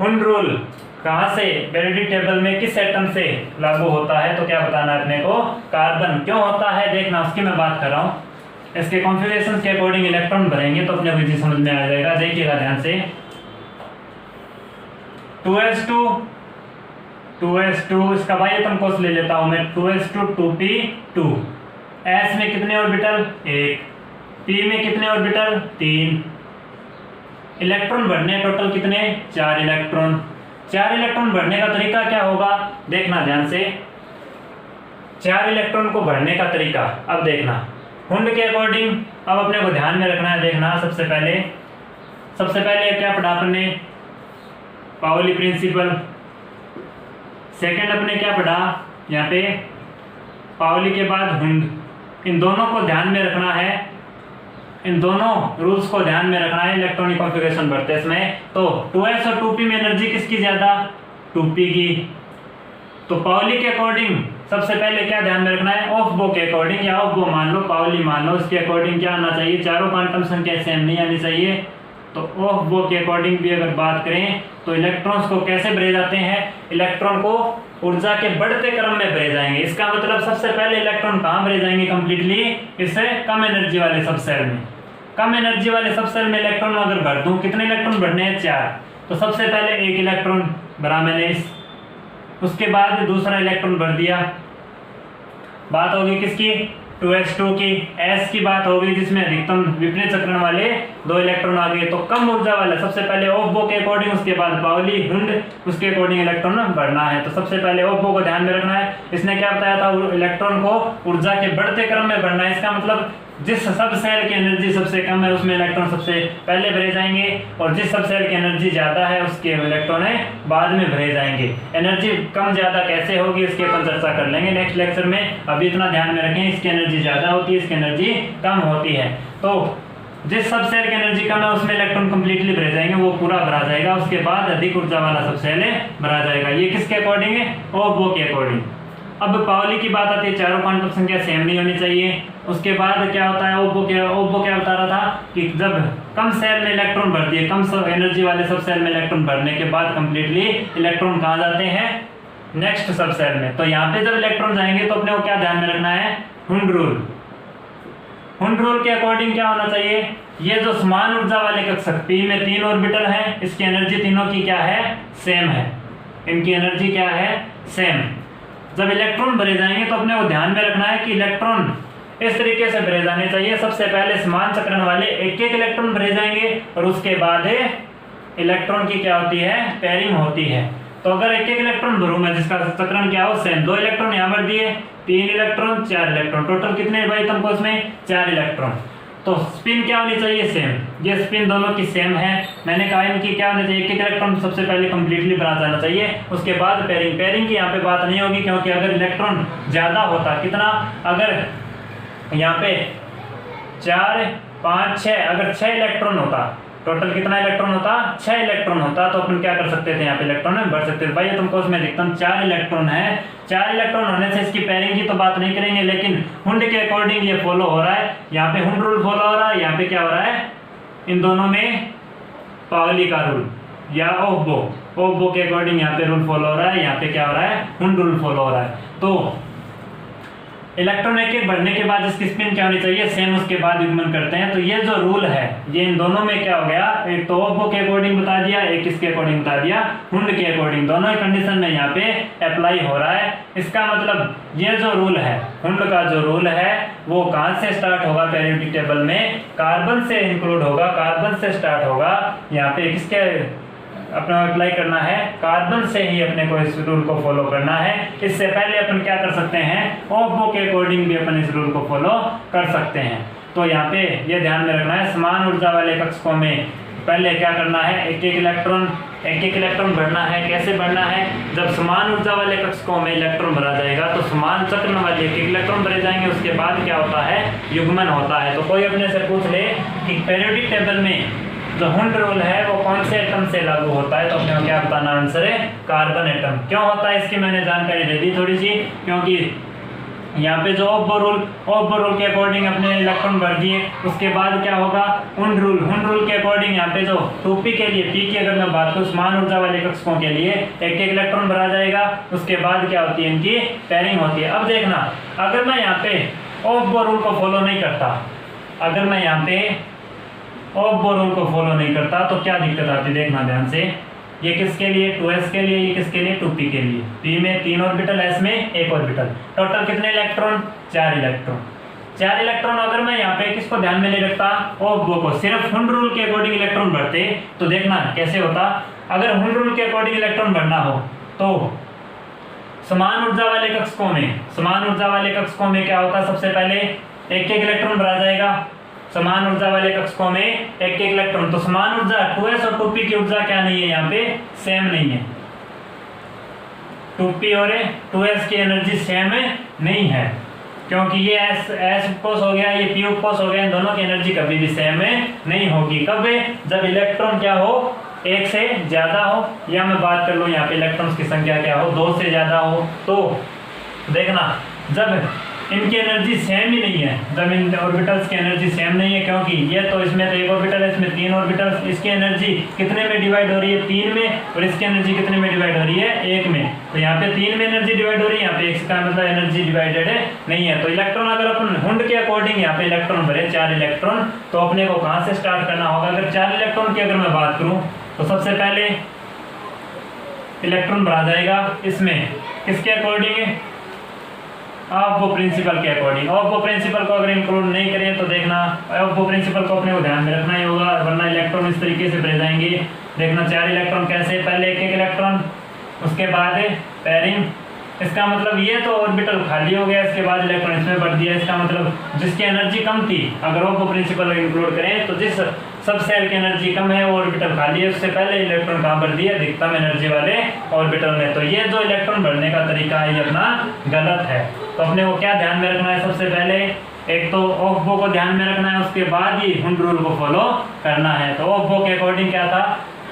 हुंड रूल कहाँ से, पेरियोडिक टेबल में किस एटम से लागू होता है, तो क्या बताना है अपने को, कार्बन। क्यों होता है देखना, उसकी मैं बात कर रहा हूँ। इसके कॉन्फ़िगरेशन के अकॉर्डिंग इलेक्ट्रॉन भरेंगे तो अपने को समझ में आ जाएगा। देखिएगा ध्यान से, 2s2, इसका बाह्यतम कोष ले लेता हूं मैं, 2s2, 2p2। s में कितने ऑर्बिटल, 1। p में कितने ऑर्बिटल, 3। इलेक्ट्रॉन भरने टोटल कितने, 4 इलेक्ट्रॉन। 4 इलेक्ट्रॉन भरने का तरीका क्या होगा, देखना ध्यान से, 4 इलेक्ट्रॉन को भरने का तरीका। अब देखना हुंड के अकॉर्डिंग, अब अपने को ध्यान में रखना है। देखना, सबसे पहले क्या पढ़ा अपने, पाउली प्रिंसिपल। सेकंड अपने क्या पढ़ा यहाँ पे, पाउली के बाद हुंड। इन दोनों को ध्यान में रखना है, इन दोनों रूल्स को ध्यान में रखना है इलेक्ट्रॉनिक कॉन्फ़िगरेशन भरते समय। तो 2s और 2p में एनर्जी किसकी ज्यादा, 2p की। तो पाउली के अकॉर्डिंग सबसे पहले क्या ध्यान में रखना है, ऑफ बो के अकॉर्डिंग, या ऑफ बो मान लो, पाउली मान लो, इसके अकॉर्डिंग क्या आना चाहिए, चारों क्वांटम संख्या सेम नहीं आनी चाहिए। तो ओह वो के अकॉर्डिंग भी अगर बात करें तो इलेक्ट्रॉन्स को कैसे भरे जाते हैं, इलेक्ट्रॉन को ऊर्जा के बढ़ते क्रम में भरे जाएंगे। इसका मतलब सबसे पहले इलेक्ट्रॉन कहाँ भरे जाएंगे कंप्लीटली, इससे कम एनर्जी वाले सब सेल में। कम एनर्जी वाले सब सेल में इलेक्ट्रॉन अगर भर दूं, कितने इलेक्ट्रॉन भरने हैं, 4। तो सबसे पहले एक इलेक्ट्रॉन भरा मैंने उसके बाद दूसरा इलेक्ट्रॉन भर दिया। बात होगी किसकी, 2s2 की। s की बात होगी जिसमें अधिकतम विपरीत चक्रण वाले 2 इलेक्ट्रॉन आ गए। तो कम ऊर्जा वाला सबसे पहले ओहबो के अकॉर्डिंग, उसके बाद पाउली हुंड, उसके अकॉर्डिंग इलेक्ट्रॉन भरना है। तो सबसे पहले ओहबो को ध्यान में रखना है। इसने क्या बताया था, इलेक्ट्रॉन को ऊर्जा के बढ़ते क्रम में भरना है। इसका मतलब जिस सब सेल की एनर्जी सबसे कम है उसमें इलेक्ट्रॉन सबसे पहले भरे जाएंगे, और जिस सब सेल की एनर्जी ज्यादा है उसके इलेक्ट्रॉन बाद में भरे जाएंगे। एनर्जी कम ज्यादा कैसे होगी इसकी अपन चर्चा कर लेंगे नेक्स्ट लेक्चर में। अभी इतना ध्यान में रखें, इसकी एनर्जी ज्यादा होती है, इसकी एनर्जी कम होती है। तो जिस सब सेल की एनर्जी कम है उसमें इलेक्ट्रॉन कंप्लीटली भरे जाएंगे, वो पूरा भरा जाएगा। उसके बाद अधिक ऊर्जा वाला सब सेल भरा जाएगा। ये किसके अकॉर्डिंग है, ओहबो के अकॉर्डिंग। अब पाउली की बात आती है, चारों क्वांटम संख्या सेम नहीं होनी चाहिए। उसके बाद क्या होता है, ओहबो क्या बता रहा था कि जब कम सेल में इलेक्ट्रॉन भर दिए, कम एनर्जी वाले सब सेल में इलेक्ट्रॉन भरने के बाद कंप्लीटली इलेक्ट्रॉन कहाँ जाते हैं, नेक्स्ट सब सेल में। तो यहाँ पे जब इलेक्ट्रॉन जाएंगे तो अपने को क्या ध्यान में रखना है, हुंड रूल। हुंड रूल के अकॉर्डिंग क्या होना चाहिए, ये जो समान ऊर्जा वाले कक्षक P में 3 ऑर्बिटल हैं, इसकी एनर्जी तीनों की क्या है, सेम है। इनकी एनर्जी क्या है, सेम। जब इलेक्ट्रॉन भरे जाएंगे तो अपने को ध्यान में रखना है कि इलेक्ट्रॉन इस तरीके से भरे जाने चाहिए। सबसे पहले समान चक्रण वाले एक एक इलेक्ट्रॉन भरे जाएंगे, और उसके बाद इलेक्ट्रॉन की क्या होती है, पेयरिंग होती है। तो अगर एक एक इलेक्ट्रॉन भरूं मैं जिसका चक्रण क्या हो, सेम, 2 इलेक्ट्रॉन यहाँ भर दिए, 3 इलेक्ट्रॉन 4 इलेक्ट्रॉन, टोटल कितने भाई तुमको उसमें 4 इलेक्ट्रॉन। तो स्पिन क्या होनी चाहिए, सेम। ये स्पिन दोनों की सेम है। मैंने कहा इनकी क्या होनी चाहिए, एक एक इलेक्ट्रॉन सबसे पहले कंप्लीटली भरा जाना चाहिए, उसके बाद पेयरिंग की यहाँ पे बात नहीं होगी, क्योंकि अगर इलेक्ट्रॉन ज्यादा होता, कितना, अगर यहाँ पे 4 5 6, अगर 6 इलेक्ट्रॉन होता, टोटल कितना इलेक्ट्रॉन होता, 6 इलेक्ट्रॉन होता, तो अपन क्या कर सकते थे, यहाँ पे इलेक्ट्रॉन भर सकते थे। भाई तुमको उसमें अधिकतम 4 इलेक्ट्रॉन है। 4 इलेक्ट्रॉन होने से इसकी पेयरिंग की तो बात नहीं करेंगे, लेकिन हुंड के अकॉर्डिंग ये फॉलो हो रहा है। यहाँ पे हुंड रूल फॉलो हो रहा है, यहाँ पे क्या हो रहा है, इन दोनों में पाउली का रूल या ओहबो के अकॉर्डिंग यहाँ पे रूल फॉलो हो रहा है, यहाँ पे क्या हो रहा है, हुंड रूल फॉलो हो रहा है। तो इलेक्ट्रॉन एक एक बढ़ने के बाद इसकी स्पिन क्या होनी चाहिए, सेम, उसके बाद युग्मन करते हैं। तो ये जो रूल है ये इन दोनों में क्या हो गया, एक तो ओहबो के अकॉर्डिंग बता दिया, एक इसके अकॉर्डिंग बता दिया, हुंड के अकॉर्डिंग। दोनों ही कंडीशन में यहाँ पे अप्लाई हो रहा है। इसका मतलब ये जो रूल है, हुंड का जो रूल है, वो कहाँ से स्टार्ट होगा, पीरियोडिक टेबल में कार्बन से इंक्लूड होगा, कार्बन से स्टार्ट होगा। यहाँ पे किसके अपना अप्लाई करना है, कार्बन से ही अपने को इस रूल को फॉलो करना है। इससे पहले अपन क्या कर सकते हैं, ओहबो के अकॉर्डिंग भी अपन इस रूल को फॉलो कर सकते हैं। तो यहाँ पे ये ध्यान में रखना है, समान ऊर्जा वाले कक्षकों में पहले क्या करना है, एक एक इलेक्ट्रॉन भरना है। कैसे भरना है, जब समान ऊर्जा वाले कक्षकों में इलेक्ट्रॉन भरा जाएगा तो समान चक्रण वाले एक इलेक्ट्रॉन भरे जाएंगे, उसके बाद क्या होता है, युग्मन होता है। तो कोई अपने से पूछ ले कि पीरियोडिक टेबल में जो हुंड रूल है वो कौन से एटम से लागू होता है, तो अपने को क्या बताना, आंसर है कार्बन एटम। क्यों होता है इसकी मैंने जानकारी दे दी थोड़ी सी, क्योंकि यहाँ पे जो ओहबो रूल के अकॉर्डिंग अपने इलेक्ट्रॉन भर दिए, उसके बाद क्या होगा, हुंड रूल के अकॉर्डिंग यहाँ पे जो 2p के लिए, p की अगर मैं बात करूँ समान ऊर्जा वाले कक्षकों के लिए एक एक इलेक्ट्रॉन भरा जाएगा, उसके बाद क्या होती है, इनकी पेयरिंग होती है। अब देखना, अगर मैं यहाँ पे ओहबो रूल को फॉलो नहीं करता, ओहबो रूल को फॉलो नहीं करता तो क्या दिक्कत आती है, देखना ध्यान से। ये किसके लिए, 2s के लिए, ये किसके लिए, 2p के लिए। p में 3 ऑर्बिटल, s में 1 ऑर्बिटल, टोटल कितने इलेक्ट्रॉन, 4 इलेक्ट्रॉन। अगर मैं यहाँ पे किसको ध्यान में नहीं रखता, ओहबो को, सिर्फ हुंड रूल के अकॉर्डिंग इलेक्ट्रॉन भरते, तो देखना कैसे होता। अगर हुंड रूल के अकॉर्डिंग इलेक्ट्रॉन भरना हो तो समान ऊर्जा वाले कक्षकों में क्या होता, सबसे पहले एक इलेक्ट्रॉन भरा जाएगा, समान ऊर्जा वाले कक्षकों में एक इलेक्ट्रॉन। तो समान ऊर्जा 2s और 2p की ऊर्जा क्या नहीं है, यहाँ पे सेम नहीं है। 2p और 2s की एनर्जी सेम नहीं है, क्योंकि ये s उपकोष हो गया, ये p उपकोष हो गया, इन दोनों की एनर्जी कभी भी सेम नहीं होगी। कब, जब इलेक्ट्रॉन क्या हो, 1 से ज्यादा हो, या मैं बात कर लूँ यहाँ पे इलेक्ट्रॉन्स की संख्या क्या हो, 2 से ज्यादा हो। तो देखना, जब इनकी एनर्जी सेम ही नहीं है, जब इन ऑर्बिटल्स की एनर्जी सेम नहीं है, क्योंकि ये तो इसमें तो एक ऑर्बिटल है, इसमें 3 ऑर्बिटल्स, इसकी एनर्जी कितने में डिवाइड हो रही है, 3 में, और इसकी एनर्जी कितने में डिवाइड हो रही है, 1 में। तो यहाँ पे 3 में एनर्जी डिवाइड हो रही है, यहाँ पे 1 का मतलब एनर्जी डिवाइडेड है नहीं है। तो इलेक्ट्रॉन अगर अपन हुंड के अकॉर्डिंग यहाँ पे इलेक्ट्रॉन भरे 4 इलेक्ट्रॉन, तो अपने को कहाँ से स्टार्ट करना होगा। अगर 4 इलेक्ट्रॉन की अगर मैं बात करूँ तो सबसे पहले इलेक्ट्रॉन भरा जाएगा इसमें किसके अकॉर्डिंग है, ऑफ वो प्रिंसिपल के अकॉर्डिंग। ऑफ वो प्रिंसिपल को अगर इंक्लूड नहीं करें तो देखना ऑफ वो प्रिंसिपल को अपने को ध्यान में रखना ही होगा, वरना इलेक्ट्रॉन इस तरीके से भरे जाएंगे। देखना 4 इलेक्ट्रॉन कैसे, पहले एक इलेक्ट्रॉन, उसके बाद पेयरिंग, इसका मतलब ये तो ऑर्बिटल खाली हो गया, इसके बाद इलेक्ट्रॉन इसमें भर दिया। इसका मतलब जिसकी एनर्जी कम थी, अगर ऑफ वो प्रिंसिपल इंक्लूड करें तो जिस सब सेल की एनर्जी कम है, वो ऑर्बिटल खाली है, उससे पहले इलेक्ट्रॉन कहाँ भर दिया, अधिकतम एनर्जी वाले ऑर्बिटल में। तो ये जो इलेक्ट्रॉन भरने का तरीका है ये अपना गलत है। तो अपने को क्या ध्यान में रखना है, सबसे पहले एक तो ऑफ बो को ध्यान में रखना है, उसके बाद ही हुंड रूल को फॉलो करना है। तो ऑफ बो के अकॉर्डिंग क्या था,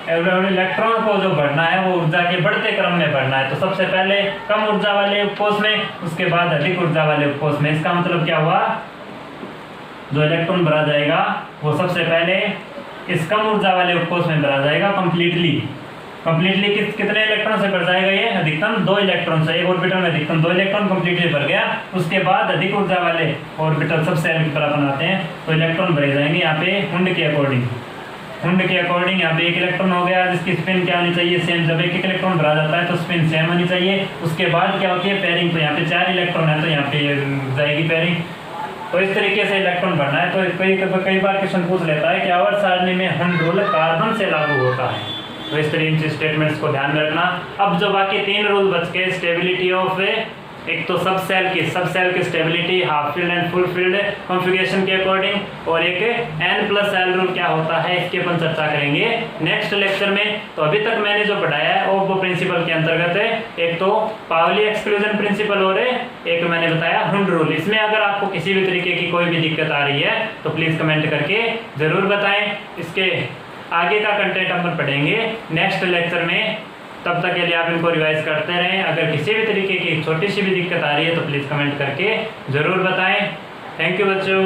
इलेक्ट्रॉन को जो बढ़ना है वो ऊर्जा के बढ़ते क्रम में बढ़ना है। तो सबसे पहले कम ऊर्जा वाले उपकोष में, उसके बाद अधिक ऊर्जा वाले उपकोष में। इसका मतलब क्या हुआ, जो इलेक्ट्रॉन भरा जाएगा वो सबसे पहले इस कम ऊर्जा वाले उपकोष में भरा जाएगा कंप्लीटली कितने इलेक्ट्रॉन से भर जाएगा, ये अधिकतम 2 इलेक्ट्रॉन से। एक ऑर्बिटल में अधिकतम 2 इलेक्ट्रॉन कंप्लीटली भर गया, उसके बाद अधिक ऊर्जा वाले ऑर्बिटल सब सेल की तरह बनाते हैं, तो इलेक्ट्रॉन भरे जाएंगे यहाँ पे हुंड के अकॉर्डिंग। यहाँ पे 1 इलेक्ट्रॉन हो गया, जिसकी स्पिन क्या होनी चाहिए, सेम। जब 1 इलेक्ट्रॉन भरा जाता है तो स्पिन सेम होनी चाहिए। उसके बाद क्या होती है, पेयरिंग। तो यहाँ पे 4 इलेक्ट्रॉन है तो यहाँ पे जाएगी पेयरिंग। तो इस तरीके से इलेक्ट्रॉन भरना है। तो कई बार क्वेश्चन पूछ लेता है कि आवर्त सारणी में हुंड रूल कार्बन से लागू होता है, तो इस तरीके से स्टेटमेंट्स को ध्यान में रखना। अब जो बाकी 3 रूल बच गए, स्टेबिलिटी ऑफ, एक तो सब सेल की stability half filled and full field configuration के अकॉर्डिंग, और एक N+L रूल क्या होता है, इसकी अपन चर्चा करेंगे नेक्स्ट लेक्चर में। तो अभी तक मैंने जो पढ़ाया है वो प्रिंसिपल के अंतर्गत है, एक तो पाउली एक्सक्लूजन प्रिंसिपल और एक मैंने बताया हुंड रूल। इसमें अगर आपको किसी भी तरीके की कोई भी दिक्कत आ रही है तो प्लीज़ कमेंट करके ज़रूर बताएं। इसके आगे का कंटेंट अपन पढ़ेंगे नेक्स्ट लेक्चर में। तब तक के लिए आप इनको रिवाइज करते रहें। अगर किसी भी तरीके की छोटी सी भी दिक्कत आ रही है तो प्लीज़ कमेंट करके ज़रूर बताएं। थैंक यू बच्चों।